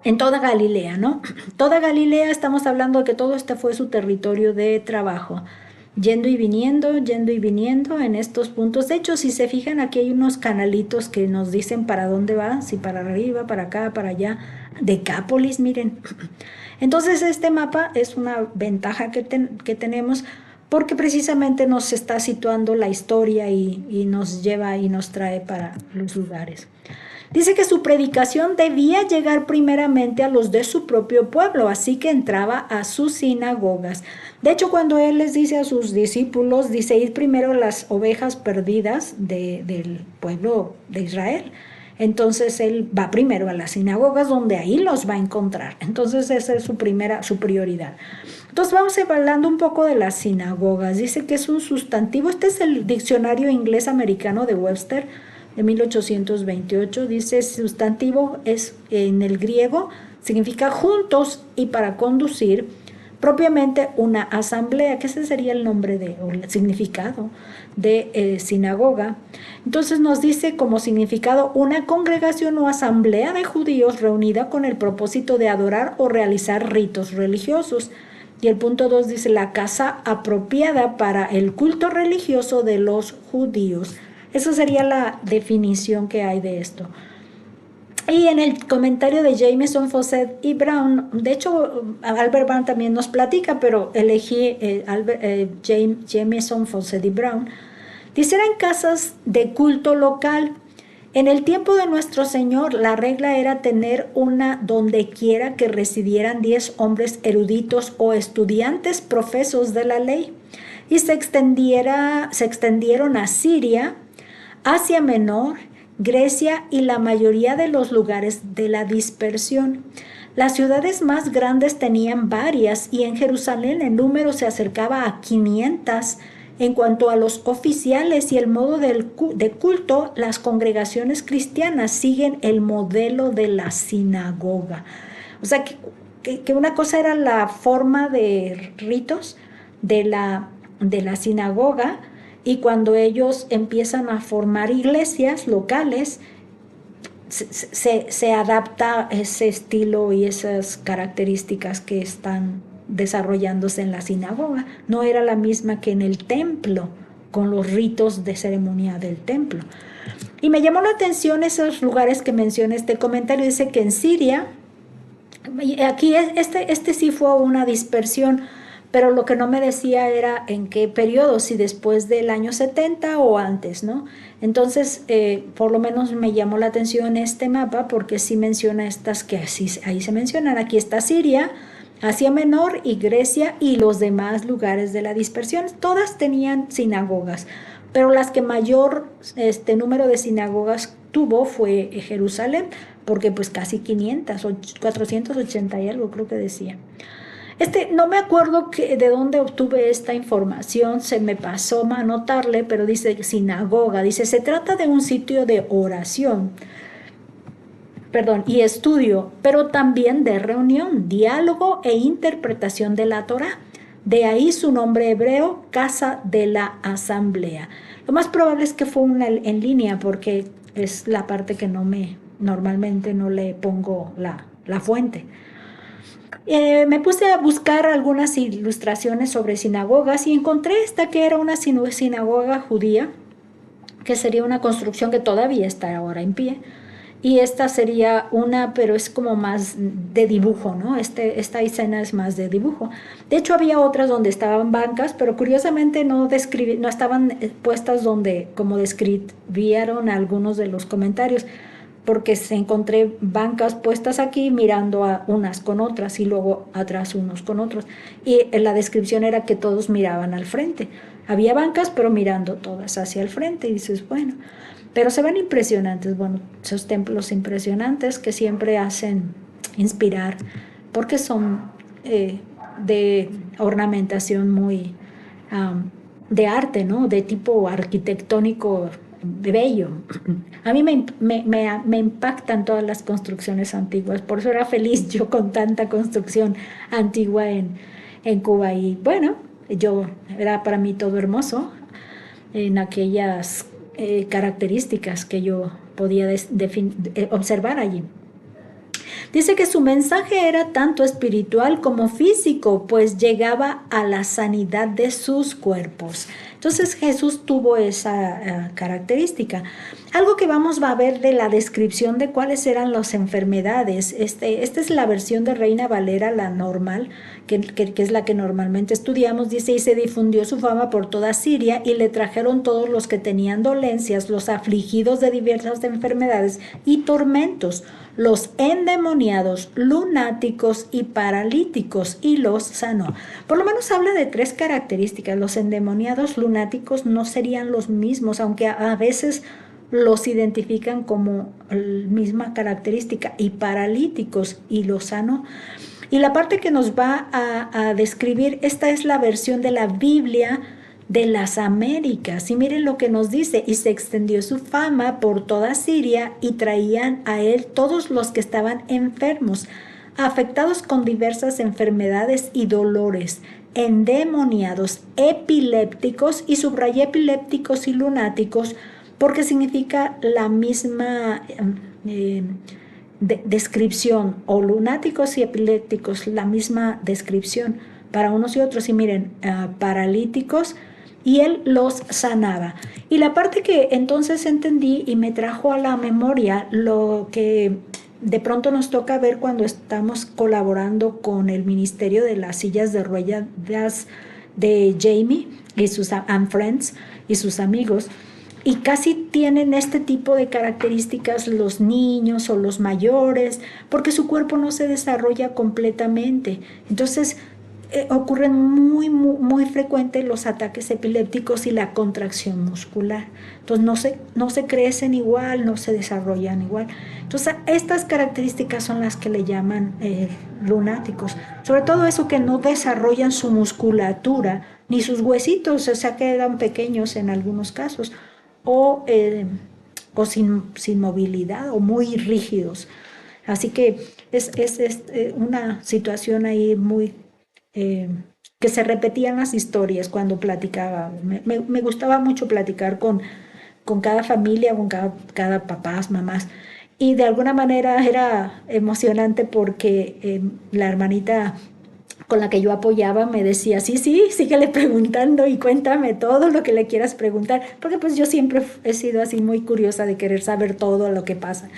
en toda Galilea, ¿no? Toda Galilea, estamos hablando de que todo este fue su territorio de trabajo. Yendo y viniendo en estos puntos. De hecho, si se fijan, aquí hay unos canalitos que nos dicen para dónde va, si para arriba, para acá, para allá. Decápolis, miren. Entonces, este mapa es una ventaja que tenemos porque precisamente nos está situando la historia y nos lleva y nos trae para los lugares. Dice que su predicación debía llegar primeramente a los de su propio pueblo, así que entraba a sus sinagogas. De hecho, cuando él les dice a sus discípulos, dice, id primero las ovejas perdidas del pueblo de Israel. Entonces él va primero a las sinagogas donde ahí los va a encontrar. Entonces esa es su prioridad. Entonces vamos hablando un poco de las sinagogas. Dice que es un sustantivo. Este es el diccionario inglés americano de Webster de 1828. Dice sustantivo es en el griego, significa juntos y para conducir propiamente una asamblea, que ese sería el nombre o el significado de sinagoga. Entonces nos dice como significado una congregación o asamblea de judíos reunida con el propósito de adorar o realizar ritos religiosos. Y el punto 2 dice la casa apropiada para el culto religioso de los judíos. Esa sería la definición que hay de esto. Y en el comentario de Jameson, Fawcett y Brown, de hecho Albert Brown también nos platica, pero elegí Jameson, Fawcett y Brown. Dice, eran casas de culto local. En el tiempo de nuestro Señor, la regla era tener una donde quiera que residieran 10 hombres eruditos o estudiantes profesos de la ley. Y se extendieron a Siria, Asia Menor, Grecia y la mayoría de los lugares de la dispersión. Las ciudades más grandes tenían varias y en Jerusalén el número se acercaba a 500. En cuanto a los oficiales y el modo de culto, las congregaciones cristianas siguen el modelo de la sinagoga. O sea, que una cosa era la forma de ritos de la sinagoga, y cuando ellos empiezan a formar iglesias locales, se adapta ese estilo y esas características que están desarrollándose en la sinagoga. No era la misma que en el templo, con los ritos de ceremonia del templo. Y me llamó la atención esos lugares que menciona este comentario. Dice que en Siria, aquí este sí fue una dispersión, pero lo que no me decía era en qué periodo, si después del año 70 o antes, ¿no? Entonces, por lo menos me llamó la atención este mapa porque sí menciona estas que ahí se mencionan. Aquí está Siria, Asia Menor y Grecia y los demás lugares de la dispersión. Todas tenían sinagogas, pero las que mayor número de sinagogas tuvo fue Jerusalén, porque pues casi 500, 480 y algo creo que decía. No me acuerdo de dónde obtuve esta información, se me pasó a anotarle, pero dice sinagoga, dice, se trata de un sitio de oración, y estudio, pero también de reunión, diálogo e interpretación de la Torá. De ahí su nombre hebreo, Casa de la Asamblea. Lo más probable es que fue una en línea, porque es la parte que normalmente no le pongo la fuente. Me puse a buscar algunas ilustraciones sobre sinagogas y encontré esta que era una sinagoga judía, que sería una construcción que todavía está ahora en pie. Y esta sería una, pero es como más de dibujo, ¿no? Esta escena es más de dibujo. De hecho, había otras donde estaban bancas, pero curiosamente no estaban puestas donde, como describieron algunos de los comentarios, porque encontré bancas puestas aquí mirando a unas con otras y luego atrás unos con otros. Y la descripción era que todos miraban al frente. Había bancas, pero mirando todas hacia el frente. Y dices, bueno, pero se ven impresionantes. Bueno, esos templos impresionantes que siempre hacen inspirar, porque son de ornamentación muy de arte, ¿no? De tipo arquitectónico bello. A mí me impactan todas las construcciones antiguas, por eso era feliz yo con tanta construcción antigua en Cuba. Y bueno, era para mí todo hermoso en aquellas características que yo podía observar allí. Dice que su mensaje era tanto espiritual como físico, pues llegaba a la sanidad de sus cuerpos. Entonces Jesús tuvo esa característica. Algo que vamos a ver de la descripción de cuáles eran las enfermedades. Esta es la versión de Reina Valera, la normal, que es la que normalmente estudiamos. Dice, y se difundió su fama por toda Siria y le trajeron todos los que tenían dolencias, los afligidos de diversas enfermedades y tormentos, los endemoniados, lunáticos y paralíticos, y los sanó. Por lo menos habla de 3 características. Los endemoniados, lunáticos no serían los mismos, aunque a veces los identifican como la misma característica, y paralíticos y los sanó. Y la parte que nos va a describir, esta es la versión de la Biblia de las Américas. Y miren lo que nos dice: y se extendió su fama por toda Siria, y traían a él todos los que estaban enfermos, afectados con diversas enfermedades y dolores, endemoniados, epilépticos, y subrayé epilépticos y lunáticos, porque significa la misma descripción, o lunáticos y epilépticos, la misma descripción para unos y otros. Y miren, paralíticos, y él los sanaba. Y la parte que entonces entendí y me trajo a la memoria lo que de pronto nos toca ver cuando estamos colaborando con el ministerio de las sillas de ruedas de Jamie y sus and Friends y sus amigos, y casi tienen este tipo de características los niños o los mayores, porque su cuerpo no se desarrolla completamente. Entonces ocurren muy frecuentes los ataques epilépticos y la contracción muscular. Entonces no se crecen igual, no se desarrollan igual. Entonces estas características son las que le llaman lunáticos. Sobre todo eso, que no desarrollan su musculatura ni sus huesitos, o sea, quedan pequeños en algunos casos, o sin movilidad, o muy rígidos. Así que es una situación ahí muy que se repetían las historias cuando platicaba. Me gustaba mucho platicar con cada familia, con cada papás, mamás. Y de alguna manera era emocionante porque la hermanita con la que yo apoyaba me decía: sí, síguele preguntando y cuéntame todo lo que le quieras preguntar, porque pues yo siempre he sido así muy curiosa de querer saber todo lo que pasa.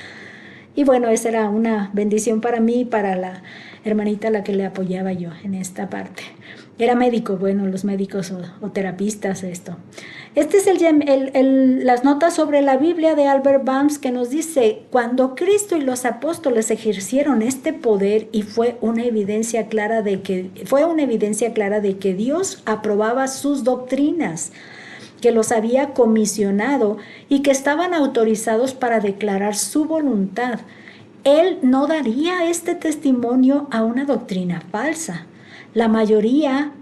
Y bueno, esa era una bendición para mí y para la hermanita a la que le apoyaba yo en esta parte. Era médico, bueno, los médicos o terapistas, esto. Este es las notas sobre la Biblia de Albert Barnes, que nos dice: cuando Cristo y los apóstoles ejercieron este poder, y fue una evidencia clara de que Dios aprobaba sus doctrinas, que los había comisionado y que estaban autorizados para declarar su voluntad. Él no daría este testimonio a una doctrina falsa. La mayoría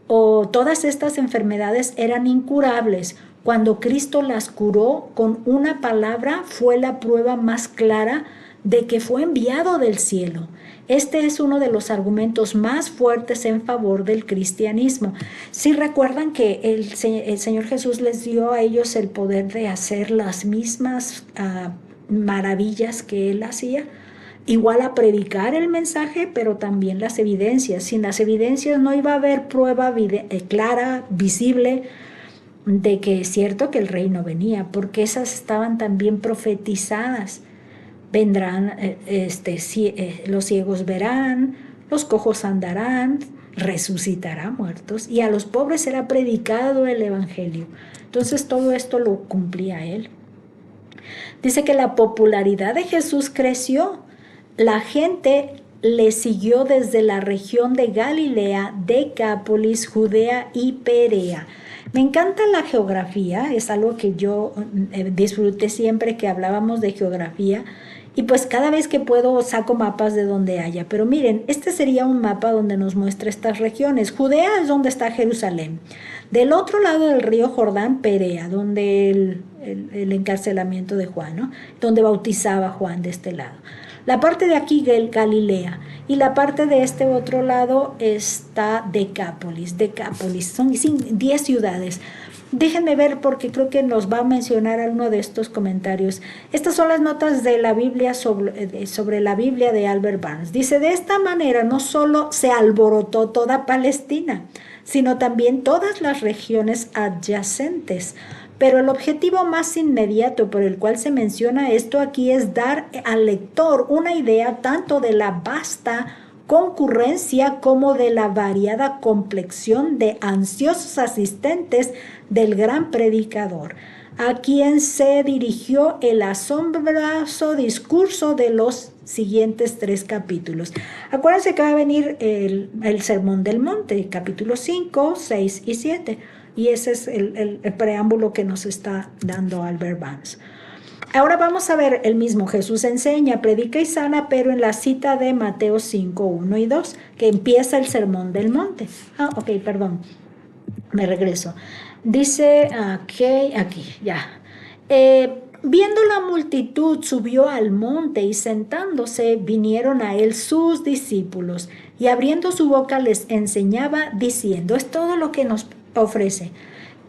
o todas estas enfermedades eran incurables. Cuando Cristo las curó con una palabra, fue la prueba más clara de que fue enviado del cielo. Este es uno de los argumentos más fuertes en favor del cristianismo. Si recuerdan que el Señor Jesús les dio a ellos el poder de hacer las mismas maravillas que Él hacía, igual a predicar el mensaje, pero también las evidencias. Sin las evidencias no iba a haber prueba clara, visible, de que es cierto que el reino venía, porque esas estaban también profetizadas. Vendrán, los ciegos verán, los cojos andarán, resucitarán muertos, y a los pobres será predicado el evangelio. Entonces todo esto lo cumplía él. Dice que la popularidad de Jesús creció. La gente le siguió desde la región de Galilea, Decápolis, Judea y Perea. Me encanta la geografía, es algo que yo disfruté siempre que hablábamos de geografía, y pues cada vez que puedo saco mapas de donde haya. Pero miren, este sería un mapa donde nos muestra estas regiones. Judea es donde está Jerusalén. Del otro lado del río Jordán, Perea, donde el encarcelamiento de Juan, ¿no? Donde bautizaba Juan, de este lado. La parte de aquí, Galilea, y la parte de este otro lado está Decápolis. Son 10 ciudades. Déjenme ver, porque creo que nos va a mencionar alguno de estos comentarios. Estas son las notas de la Biblia sobre la Biblia de Albert Barnes. Dice: de esta manera no solo se alborotó toda Palestina, sino también todas las regiones adyacentes. Pero el objetivo más inmediato por el cual se menciona esto aquí es dar al lector una idea tanto de la vasta concurrencia como de la variada complexión de ansiosos asistentes del gran predicador, a quien se dirigió el asombroso discurso de los siguientes 3 capítulos. Acuérdense que va a venir el Sermón del Monte, capítulos 5, 6 y 7. Y ese es el preámbulo que nos está dando Albert Barnes. Ahora vamos a ver el mismo Jesús enseña, predica y sana, pero en la cita de Mateo 5, 1 y 2, que empieza el sermón del monte. Ok, perdón, me regreso. Dice, aquí, ya. Viendo la multitud, subió al monte y sentándose, vinieron a él sus discípulos y abriendo su boca les enseñaba diciendo, es todo lo que nos ofrece.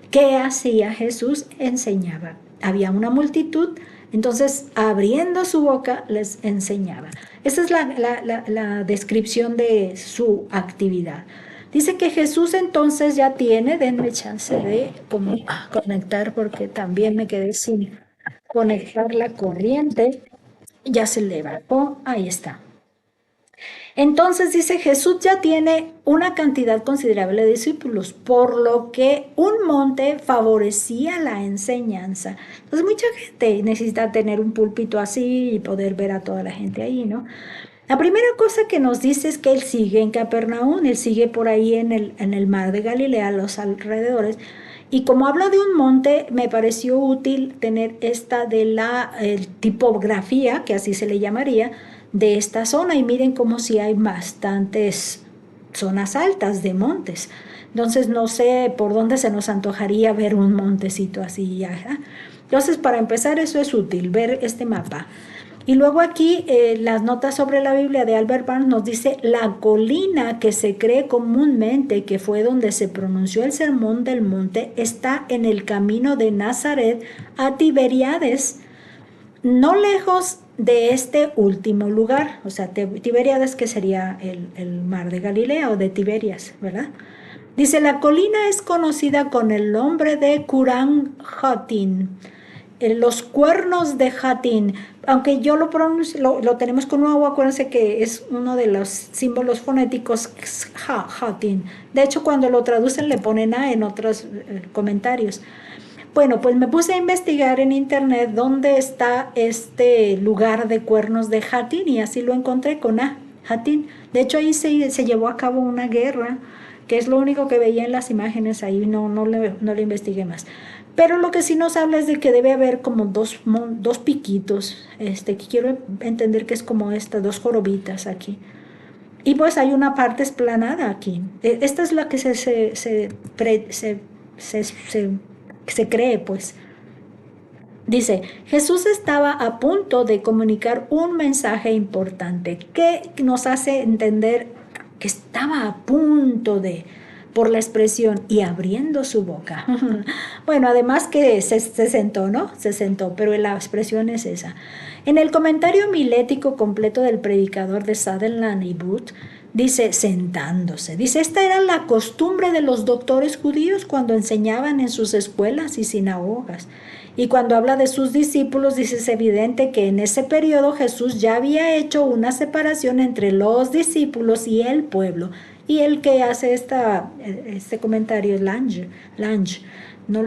¿Qué hacía Jesús? Enseñaba. Había una multitud, entonces abriendo su boca les enseñaba. Esa es la descripción de su actividad. Dice que Jesús entonces ya tiene, denme chance de conectar porque también me quedé sin conectar la corriente. Ya se levantó, ahí está. Entonces dice, Jesús ya tiene una cantidad considerable de discípulos, por lo que un monte favorecía la enseñanza. Entonces mucha gente necesita tener un púlpito así y poder ver a toda la gente ahí, ¿no? La primera cosa que nos dice es que él sigue en Capernaum, él sigue por ahí en el mar de Galilea, a los alrededores. Y como habla de un monte, me pareció útil tener esta de la tipografía, que así se le llamaría, de esta zona. Y miren como si hay bastantes zonas altas de montes. Entonces no sé por dónde se nos antojaría ver un montecito así. Ajá. Entonces para empezar eso es útil, ver este mapa. Y luego aquí las notas sobre la Biblia de Albert Barnes nos dice la colina que se cree comúnmente que fue donde se pronunció el sermón del monte está en el camino de Nazaret a Tiberíades, no lejos de este último lugar, o sea, Tiberíades que sería el mar de Galilea o de Tiberias, ¿verdad? Dice, la colina es conocida con el nombre de Kuran Hatin, los cuernos de Hatin, aunque yo lo pronuncio, lo tenemos con una U, acuérdense que es uno de los símbolos fonéticos Hatin. De hecho, cuando lo traducen le ponen A en otros comentarios. Bueno, pues me puse a investigar en internet dónde está este lugar de cuernos de Hatin y así lo encontré con A, Hatin. De hecho, ahí se llevó a cabo una guerra, que es lo único que veía en las imágenes ahí, no le investigué más. Pero lo que sí nos habla es de que debe haber como dos piquitos, que quiero entender que es como dos jorobitas aquí. Y pues hay una parte esplanada aquí. Esta es la que se cree, pues. Dice, Jesús estaba a punto de comunicar un mensaje importante que nos hace entender que estaba a punto de, por la expresión, y abriendo su boca. Bueno, además que se sentó, ¿no? Se sentó, pero la expresión es esa. En el comentario milético completo del predicador de Sutherland y Booth, dice, sentándose. Dice, esta era la costumbre de los doctores judíos cuando enseñaban en sus escuelas y sinagogas. Y cuando habla de sus discípulos, dice, es evidente que en ese periodo Jesús ya había hecho una separación entre los discípulos y el pueblo. Y el que hace este comentario es Lange. No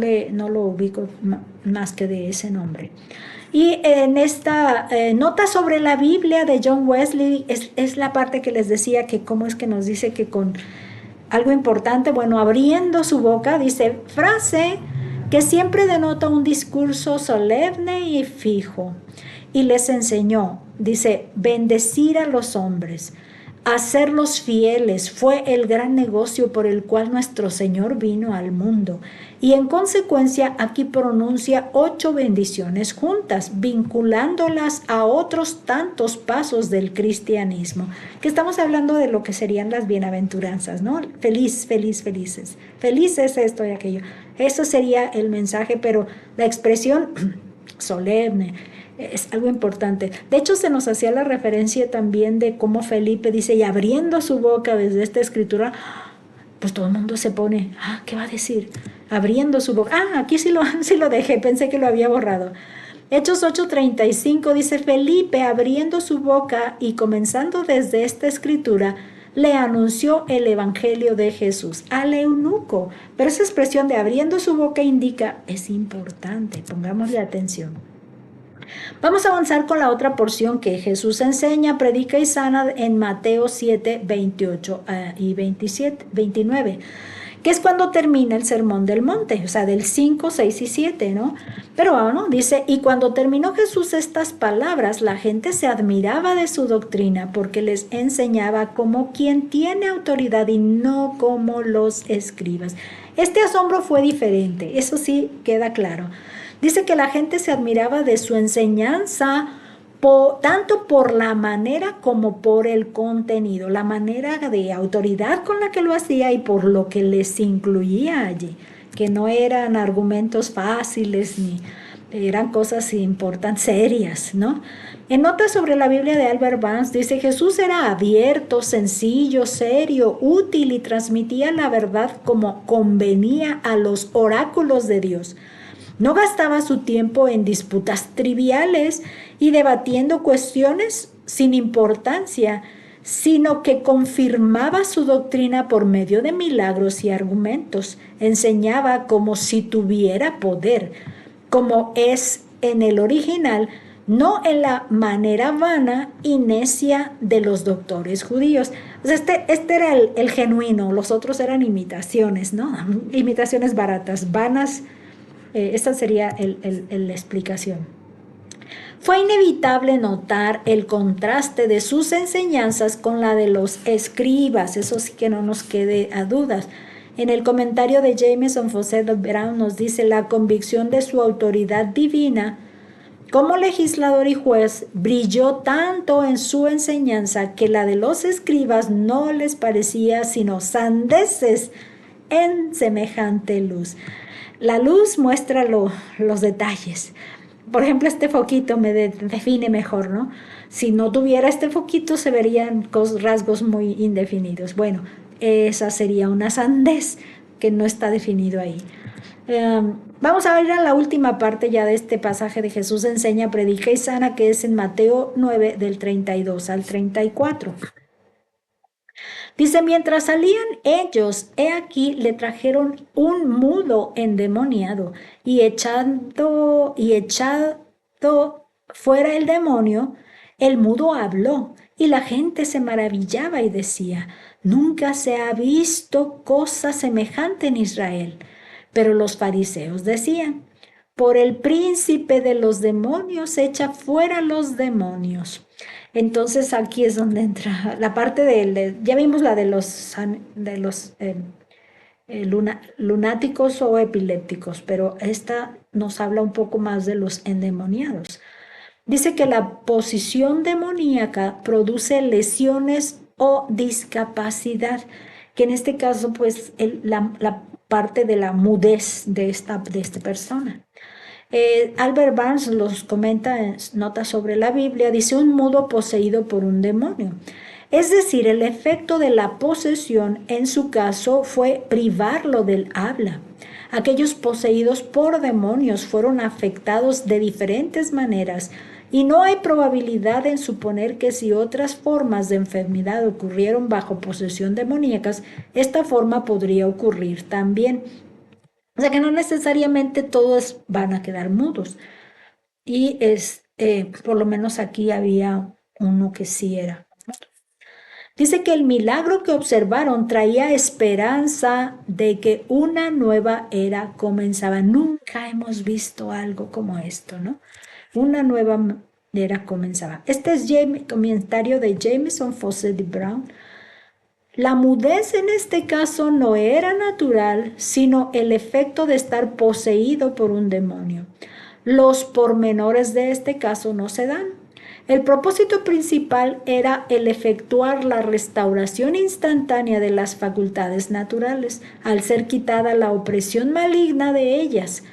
lo ubico más que de ese nombre. Y en esta nota sobre la Biblia de John Wesley, es la parte que les decía que cómo es que nos dice que con algo importante, bueno, abriendo su boca, dice, frase que siempre denota un discurso solemne y fijo. Y les enseñó, dice, bendecir a los hombres, hacerlos fieles fue el gran negocio por el cual nuestro Señor vino al mundo. Y en consecuencia aquí pronuncia 8 bendiciones juntas, vinculándolas a otros tantos pasos del cristianismo. Que estamos hablando de lo que serían las bienaventuranzas, ¿no? Felices. Felices esto y aquello. Eso sería el mensaje, pero la expresión solemne es algo importante. De hecho, se nos hacía la referencia también de cómo Felipe dice, y abriendo su boca desde esta escritura, pues todo el mundo se pone, ¿qué va a decir? Abriendo su boca. Aquí sí lo dejé, pensé que lo había borrado. Hechos 8:35 dice, Felipe abriendo su boca y comenzando desde esta escritura, le anunció el evangelio de Jesús al eunuco. Pero esa expresión de abriendo su boca indica, es importante, pongámosle atención. Vamos a avanzar con la otra porción que Jesús enseña, predica y sana en Mateo 7, 28 y 29. que es cuando termina el Sermón del Monte, o sea, del 5, 6 y 7, ¿no? Pero bueno, dice, y cuando terminó Jesús estas palabras, la gente se admiraba de su doctrina porque les enseñaba como quien tiene autoridad y no como los escribas. Este asombro fue diferente, eso sí queda claro. Dice que la gente se admiraba de su enseñanza, tanto por la manera como por el contenido, la manera de autoridad con la que lo hacía y por lo que les incluía allí, que no eran argumentos fáciles ni eran cosas importantes, serias, ¿no? En notas sobre la Biblia de Albert Barnes dice: Jesús era abierto, sencillo, serio, útil y transmitía la verdad como convenía a los oráculos de Dios. No gastaba su tiempo en disputas triviales y debatiendo cuestiones sin importancia, sino que confirmaba su doctrina por medio de milagros y argumentos. Enseñaba como si tuviera poder, como es en el original, no en la manera vana y necia de los doctores judíos. O sea, este era el genuino, los otros eran imitaciones, ¿no? Imitaciones baratas, vanas. Esta sería la explicación. Fue inevitable notar el contraste de sus enseñanzas con la de los escribas, eso sí que no nos quede a dudas. En el comentario de Jameson Fawcett Brown nos dice: la convicción de su autoridad divina como legislador y juez brilló tanto en su enseñanza que la de los escribas no les parecía sino sandeces en semejante luz. La luz muestra los detalles. Por ejemplo, este foquito me define mejor, ¿no? Si no tuviera este foquito se verían rasgos muy indefinidos. Bueno, esa sería una sandez que no está definido ahí. Vamos a ver a la última parte ya de este pasaje de Jesús enseña, predica y sana, que es en Mateo 9 del 32 al 34. Dice: mientras salían ellos, he aquí le trajeron un mudo endemoniado y echado fuera el demonio, el mudo habló y la gente se maravillaba y decía: nunca se ha visto cosa semejante en Israel. Pero los fariseos decían: por el príncipe de los demonios echa fuera los demonios. Entonces aquí es donde entra la parte ya vimos la de los lunáticos o epilépticos, pero esta nos habla un poco más de los endemoniados. Dice que la posición demoníaca produce lesiones o discapacidad, que en este caso pues la parte de la mudez de esta persona. Albert Barnes los comenta en notas sobre la Biblia, dice: un mudo poseído por un demonio. Es decir, el efecto de la posesión en su caso fue privarlo del habla. Aquellos poseídos por demonios fueron afectados de diferentes maneras y no hay probabilidad en suponer que si otras formas de enfermedad ocurrieron bajo posesión demoníacas, esta forma podría ocurrir también. O sea que no necesariamente todos van a quedar mudos. Y por lo menos aquí había uno que sí era. Dice que el milagro que observaron traía esperanza de que una nueva era comenzaba. Nunca hemos visto algo como esto, ¿no? Una nueva era comenzaba. Este es comentario de Jameson Fawcett Brown. La mudez en este caso no era natural, sino el efecto de estar poseído por un demonio. Los pormenores de este caso no se dan. El propósito principal era el efectuar la restauración instantánea de las facultades naturales, al ser quitada la opresión maligna de ellas,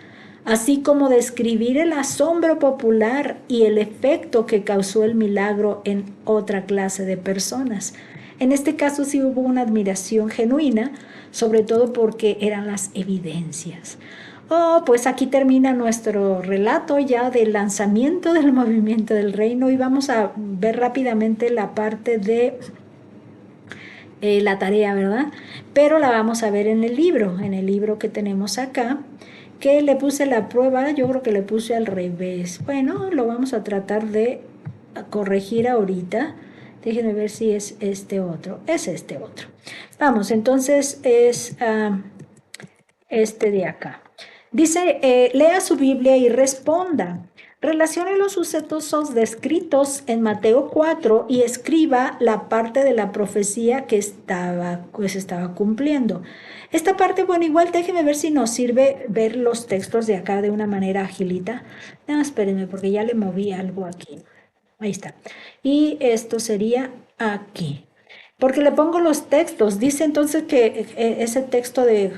así como describir el asombro popular y el efecto que causó el milagro en otra clase de personas. En este caso sí hubo una admiración genuina, sobre todo porque eran las evidencias. Pues aquí termina nuestro relato ya del lanzamiento del movimiento del reino y vamos a ver rápidamente la parte de la tarea, ¿verdad? Pero la vamos a ver en el libro que tenemos acá, que le puse la prueba, yo creo que le puse al revés. Bueno, lo vamos a tratar de corregir ahorita. Déjenme ver si es este otro. Es este otro. Vamos, entonces es este de acá. Dice, lea su Biblia y responda. Relacione los sucesos descritos en Mateo 4 y escriba la parte de la profecía que se estaba cumpliendo. Esta parte, bueno, igual déjeme ver si nos sirve ver los textos de acá de una manera agilita. No, espérenme, porque ya le moví algo aquí. Ahí está. Y esto sería aquí. Porque le pongo los textos. Dice entonces que ese texto de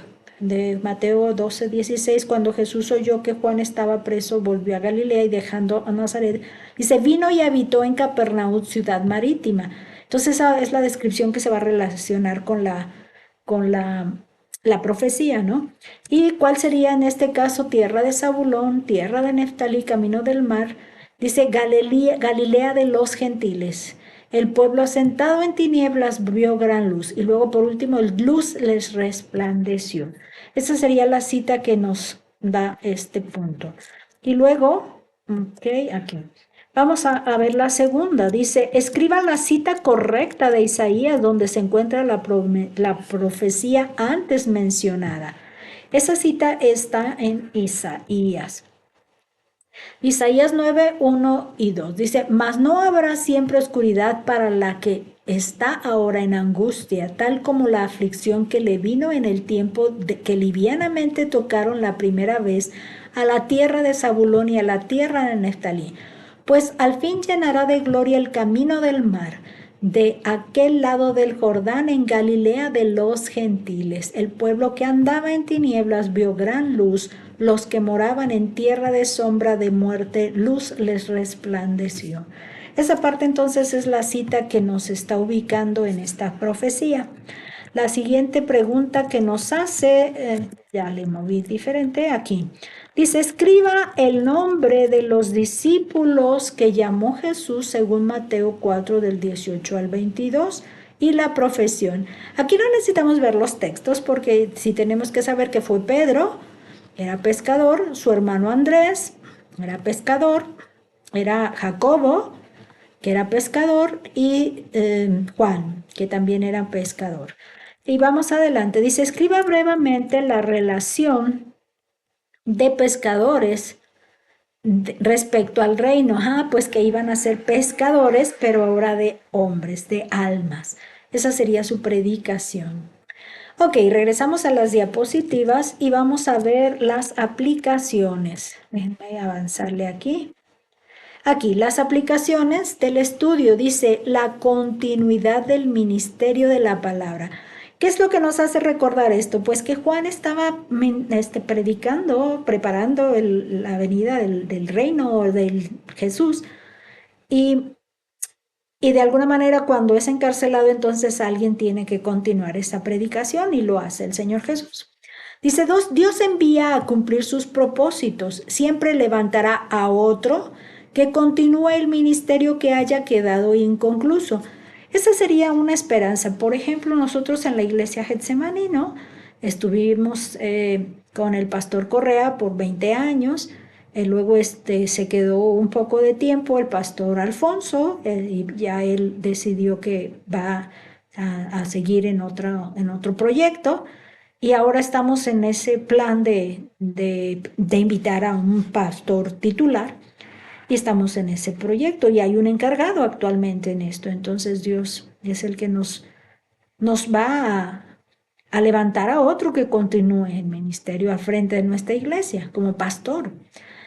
Mateo 12:16, cuando Jesús oyó que Juan estaba preso, volvió a Galilea y dejando a Nazaret, dice, vino y habitó en Capernaum, ciudad marítima. Entonces esa es la descripción que se va a relacionar con la profecía, ¿no? ¿Y cuál sería en este caso? Tierra de Zabulón, tierra de Neftalí, camino del mar. Dice Galilea de los gentiles. El pueblo asentado en tinieblas vio gran luz. Y luego por último, el luz les resplandeció. Esa sería la cita que nos da este punto. Y luego, ok, aquí. Vamos a ver la segunda. Dice, escriba la cita correcta de Isaías donde se encuentra la profecía antes mencionada. Esa cita está en Isaías. Isaías 9, 1 y 2 dice, mas no habrá siempre oscuridad para la que está ahora en angustia, tal como la aflicción que le vino en el tiempo de que livianamente tocaron la primera vez a la tierra de Zabulón y a la tierra de Neftalí. Pues al fin llenará de gloria el camino del mar, de aquel lado del Jordán en Galilea de los gentiles. El pueblo que andaba en tinieblas vio gran luz, los que moraban en tierra de sombra de muerte, luz les resplandeció. Esa parte entonces es la cita que nos está ubicando en esta profecía. La siguiente pregunta que nos hace, ya le moví diferente aquí. Dice, escriba el nombre de los discípulos que llamó Jesús según Mateo 4 del 18 al 22 y la profesión. Aquí no necesitamos ver los textos porque si tenemos que saber que fue Pedro, era pescador, su hermano Andrés era pescador, era Jacobo, que era pescador, y Juan, que también era pescador. Y vamos adelante. Dice, escriba brevemente la relación de pescadores respecto al reino. Pues que iban a ser pescadores, pero ahora de hombres, de almas. Esa sería su predicación. Ok, regresamos a las diapositivas y vamos a ver las aplicaciones. Déjenme avanzarle aquí. Aquí, las aplicaciones del estudio dice la continuidad del ministerio de la palabra. ¿Qué es lo que nos hace recordar esto? Pues que Juan estaba predicando, preparando la venida del reino del Jesús y de alguna manera cuando es encarcelado entonces alguien tiene que continuar esa predicación y lo hace el Señor Jesús. Dice, Dios envía a cumplir sus propósitos, siempre levantará a otro que continúe el ministerio que haya quedado inconcluso. Esa sería una esperanza. Por ejemplo, nosotros en la iglesia Getsemaní, ¿no? Estuvimos con el pastor Correa por 20 años, luego se quedó un poco de tiempo el pastor Alfonso, y ya él decidió que va a seguir en otro proyecto. Y ahora estamos en ese plan de invitar a un pastor titular y estamos en ese proyecto y hay un encargado actualmente en esto. Entonces Dios es el que nos va a levantar a otro que continúe el ministerio al frente de nuestra iglesia como pastor.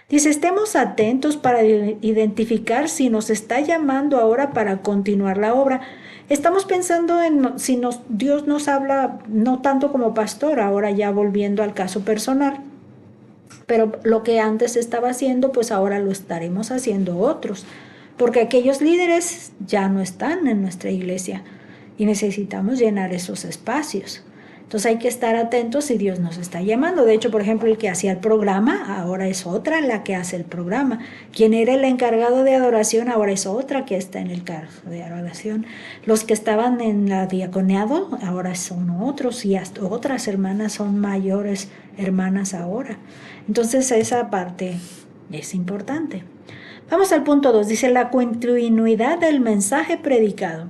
Dice, estemos atentos para identificar si nos está llamando ahora para continuar la obra. Estamos pensando en si Dios nos habla no tanto como pastor, ahora ya volviendo al caso personal, pero lo que antes estaba haciendo, pues ahora lo estaremos haciendo otros, porque aquellos líderes ya no están en nuestra iglesia y necesitamos llenar esos espacios. Entonces hay que estar atentos si Dios nos está llamando. De hecho, por ejemplo, el que hacía el programa, ahora es otra la que hace el programa. Quien era el encargado de adoración, ahora es otra que está en el cargo de adoración. Los que estaban en la diaconeado, ahora son otros y hasta otras hermanas son mayores hermanas ahora. Entonces esa parte es importante. Vamos al punto 2. Dice la continuidad del mensaje predicado.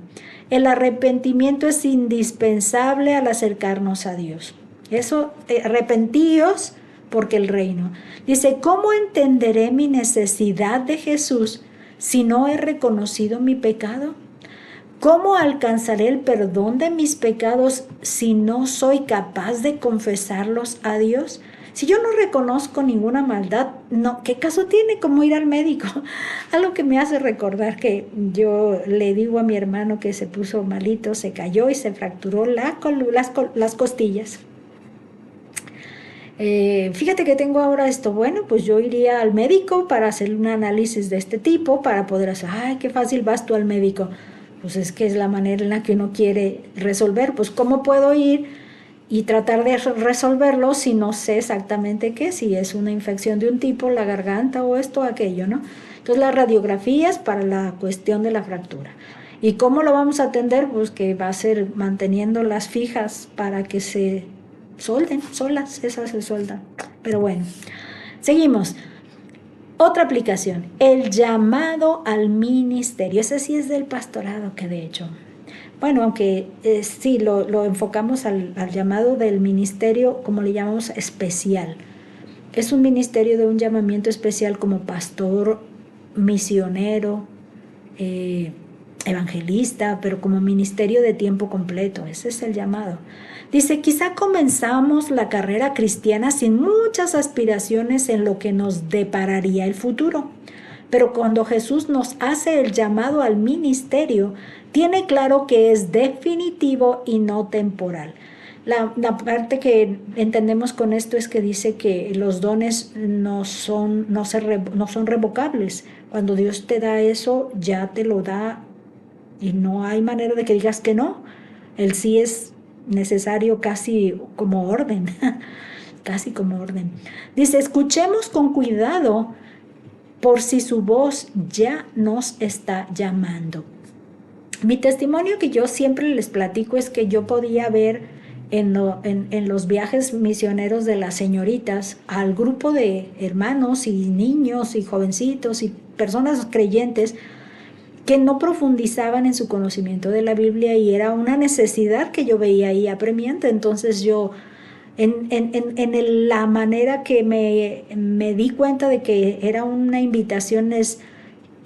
El arrepentimiento es indispensable al acercarnos a Dios. Eso, arrepentíos porque el reino. Dice, ¿cómo entenderé mi necesidad de Jesús si no he reconocido mi pecado? ¿Cómo alcanzaré el perdón de mis pecados si no soy capaz de confesarlos a Dios? Si yo no reconozco ninguna maldad, no, ¿qué caso tiene como ir al médico? Algo que me hace recordar que yo le digo a mi hermano que se puso malito, se cayó y se fracturó las costillas. Fíjate que tengo ahora esto, bueno, pues yo iría al médico para hacer un análisis de este tipo, para poder hacer, ay, qué fácil vas tú al médico. Pues es que es la manera en la que uno quiere resolver, pues ¿cómo puedo ir y tratar de resolverlo si no sé exactamente qué, si es una infección de un tipo, la garganta o esto o aquello, ¿no? Entonces las radiografías para la cuestión de la fractura. ¿Y cómo lo vamos a atender? Pues que va a ser manteniéndolas fijas para que se solden solas, esas se soldan. Pero bueno, seguimos. Otra aplicación, el llamado al ministerio. Ese sí es del pastorado, que de hecho, bueno, aunque sí lo enfocamos al llamado del ministerio, como le llamamos, especial. Es un ministerio de un llamamiento especial como pastor, misionero, evangelista, pero como ministerio de tiempo completo. Ese es el llamado. Dice, quizá comenzamos la carrera cristiana sin muchas aspiraciones en lo que nos depararía el futuro. Pero cuando Jesús nos hace el llamado al ministerio, tiene claro que es definitivo y no temporal. La parte que entendemos con esto es que dice que los dones no son revocables. Cuando Dios te da eso, ya te lo da y no hay manera de que digas que no. El sí es necesario casi como orden, casi como orden. Dice, escuchemos con cuidado por si su voz ya nos está llamando. Mi testimonio que yo siempre les platico es que yo podía ver en los viajes misioneros de las señoritas al grupo de hermanos y niños y jovencitos y personas creyentes que no profundizaban en su conocimiento de la Biblia y era una necesidad que yo veía ahí apremiante. Entonces yo, en la manera que me di cuenta de que era una invitación es,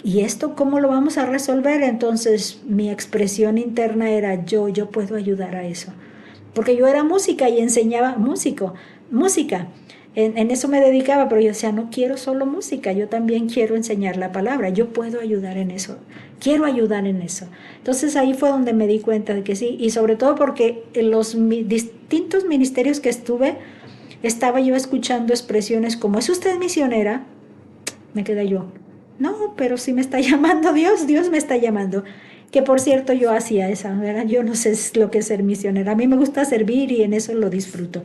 ¿y esto cómo lo vamos a resolver? Entonces mi expresión interna era yo puedo ayudar a eso. Porque yo era música y enseñaba música. En eso me dedicaba, pero yo decía, no quiero solo música, yo también quiero enseñar la palabra, yo puedo ayudar en eso, quiero ayudar en eso. Entonces ahí fue donde me di cuenta de que sí, y sobre todo porque en los distintos ministerios que estuve, estaba yo escuchando expresiones como, ¿es usted misionera? Me quedé yo, no, pero sí me está llamando Dios, Dios me está llamando. Que por cierto yo hacía esa, ¿verdad? Yo no sé lo que es ser misionera, a mí me gusta servir y en eso lo disfruto.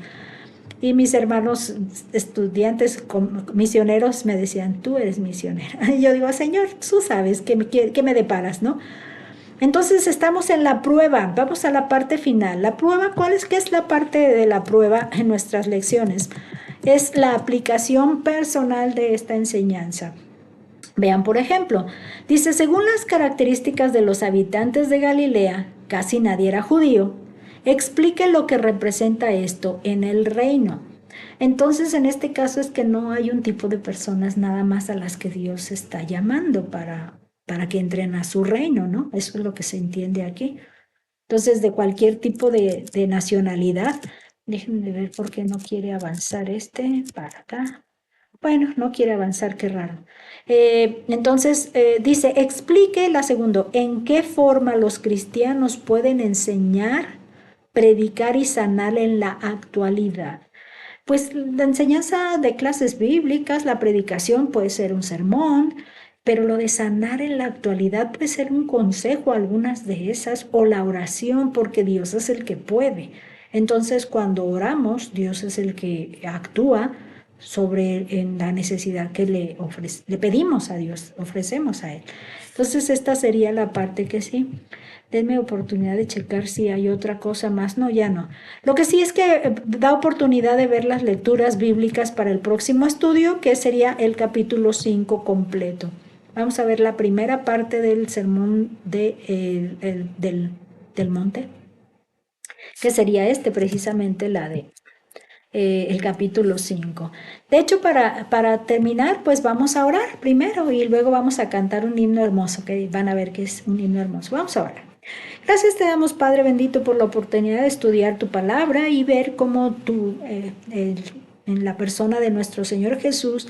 Y mis hermanos estudiantes misioneros me decían, tú eres misionera. Y yo digo, Señor, tú sabes qué me deparas, ¿no? Entonces estamos en la prueba, vamos a la parte final. La prueba, ¿qué es la parte de la prueba en nuestras lecciones? Es la aplicación personal de esta enseñanza. Vean, por ejemplo, dice, según las características de los habitantes de Galilea, casi nadie era judío. Explique lo que representa esto en el reino. Entonces, en este caso es que no hay un tipo de personas nada más a las que Dios está llamando para que entren a su reino, ¿no? Eso es lo que se entiende aquí. Entonces, de cualquier tipo de nacionalidad, déjenme ver por qué no quiere avanzar para acá. Bueno, no quiere avanzar, qué raro. Entonces, dice, explique la segunda, ¿en qué forma los cristianos pueden enseñar, predicar y sanar en la actualidad? Pues la enseñanza de clases bíblicas, la predicación puede ser un sermón, pero lo de sanar en la actualidad puede ser un consejo, algunas de esas, o la oración, porque Dios es el que puede. Entonces, cuando oramos, Dios es el que actúa sobre en la necesidad que le pedimos a Dios, ofrecemos a Él. Entonces, esta sería la parte que sí. Denme oportunidad de checar si hay otra cosa más. No, ya no. Lo que sí es que da oportunidad de ver las lecturas bíblicas para el próximo estudio, que sería el capítulo 5 completo. Vamos a ver la primera parte del sermón del monte, que sería precisamente la de el capítulo 5. De hecho, para terminar, pues vamos a orar primero y luego vamos a cantar un himno hermoso, que van a ver que es un himno hermoso. Vamos a orar. Gracias te damos, Padre bendito, por la oportunidad de estudiar tu palabra y ver cómo tú, en la persona de nuestro Señor Jesús,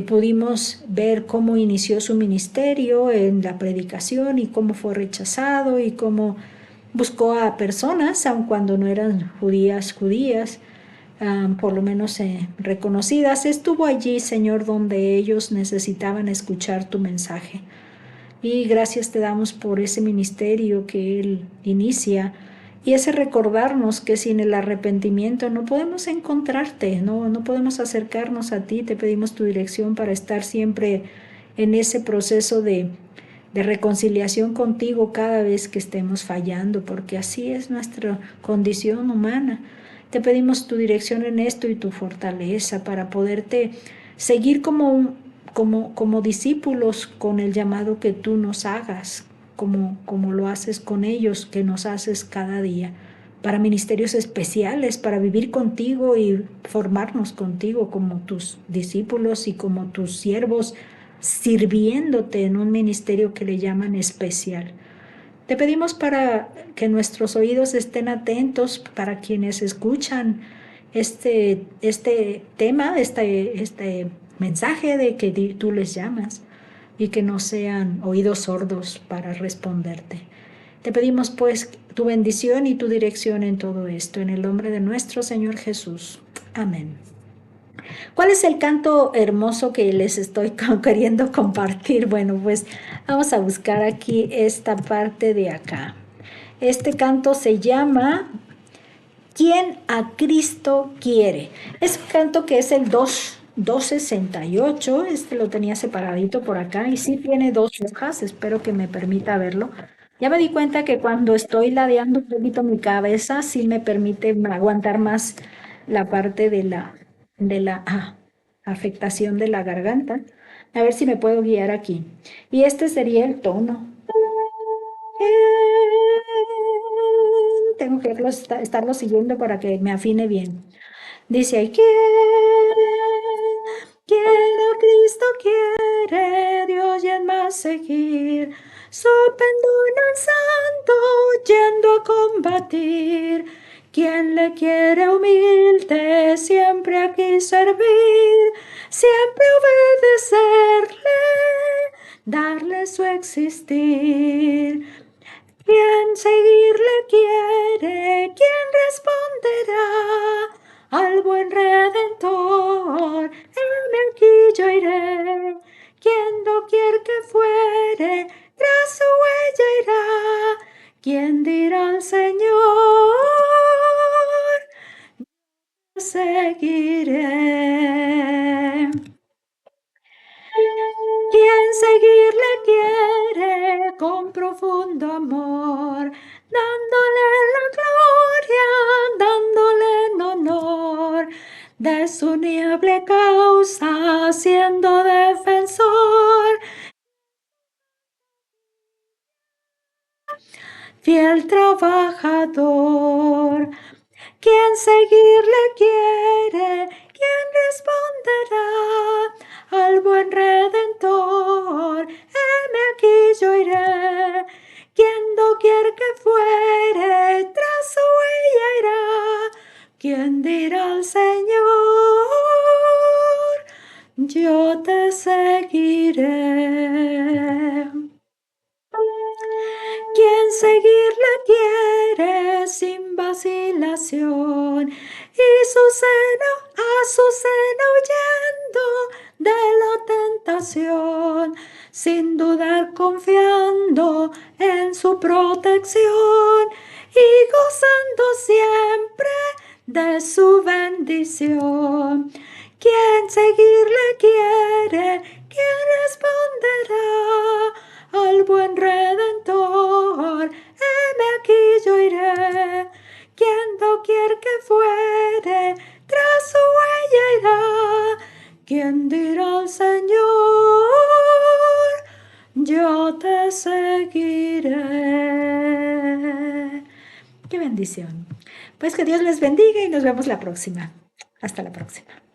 pudimos ver cómo inició su ministerio en la predicación y cómo fue rechazado y cómo buscó a personas, aun cuando no eran judías, por lo menos reconocidas. Estuvo allí, Señor, donde ellos necesitaban escuchar tu mensaje. Y gracias te damos por ese ministerio que Él inicia y ese recordarnos que sin el arrepentimiento no podemos encontrarte, no podemos acercarnos a ti. Te pedimos tu dirección para estar siempre en ese proceso de reconciliación contigo cada vez que estemos fallando, porque así es nuestra condición humana. Te pedimos tu dirección en esto y tu fortaleza para poderte seguir como discípulos con el llamado que tú nos hagas, como lo haces con ellos, que nos haces cada día, para ministerios especiales, para vivir contigo y formarnos contigo como tus discípulos y como tus siervos, sirviéndote en un ministerio que le llaman especial. Te pedimos para que nuestros oídos estén atentos para quienes escuchan este tema, este mensaje de que tú les llamas y que no sean oídos sordos para responderte. Te pedimos pues tu bendición y tu dirección en todo esto, en el nombre de nuestro Señor Jesús. Amén. ¿Cuál es el canto hermoso que les estoy queriendo compartir? Bueno, pues vamos a buscar aquí esta parte de acá. Este canto se llama ¿Quién a Cristo quiere? Es un canto que es el 268. Este lo tenía separadito por acá y sí tiene dos hojas. Espero que me permita verlo. Ya me di cuenta que cuando estoy ladeando un poquito mi cabeza, sí me permite aguantar más la parte de la afectación de la garganta. A ver si me puedo guiar aquí. Y este sería el tono. Tengo que estarlo siguiendo para que me afine bien. Dice ahí, ¿quién a Cristo quiere, Dios y en más seguir? Su péndulo santo yendo a combatir. ¿Quién le quiere humilde, siempre aquí servir? Siempre obedecerle, darle su existir. ¿Quién seguirle quiere? ¿Quién responderá al buen Redentor? Heme aquí yo iré. ¿Quién doquier que fuere, tras su huella irá? ¿Quién dirá al Señor? Seguiré. ¿Quién seguirle quiere con profundo amor, dándole la gloria, dándole en honor de su noble causa, siendo defensor? Fiel trabajador. ¿Quién seguirle quiere? ¿Quién responderá al buen Redentor? Heme aquí yo iré. ¿Quién doquier que fuere, tras su huella irá? ¿Quién dirá al Señor? Yo te seguiré. ¿Quién seguirle quiere sin vacilación? Y a su seno huyendo de la tentación, sin dudar confiando en su protección y gozando siempre de su bendición. ¿Quién seguirle quiere? ¿Quién responderá al buen Redentor? Heme aquí yo iré. Quien doquier que fuere, tras su huella irá. ¿Quién dirá al Señor? Yo te seguiré. Qué bendición. Pues que Dios les bendiga y nos vemos la próxima. Hasta la próxima.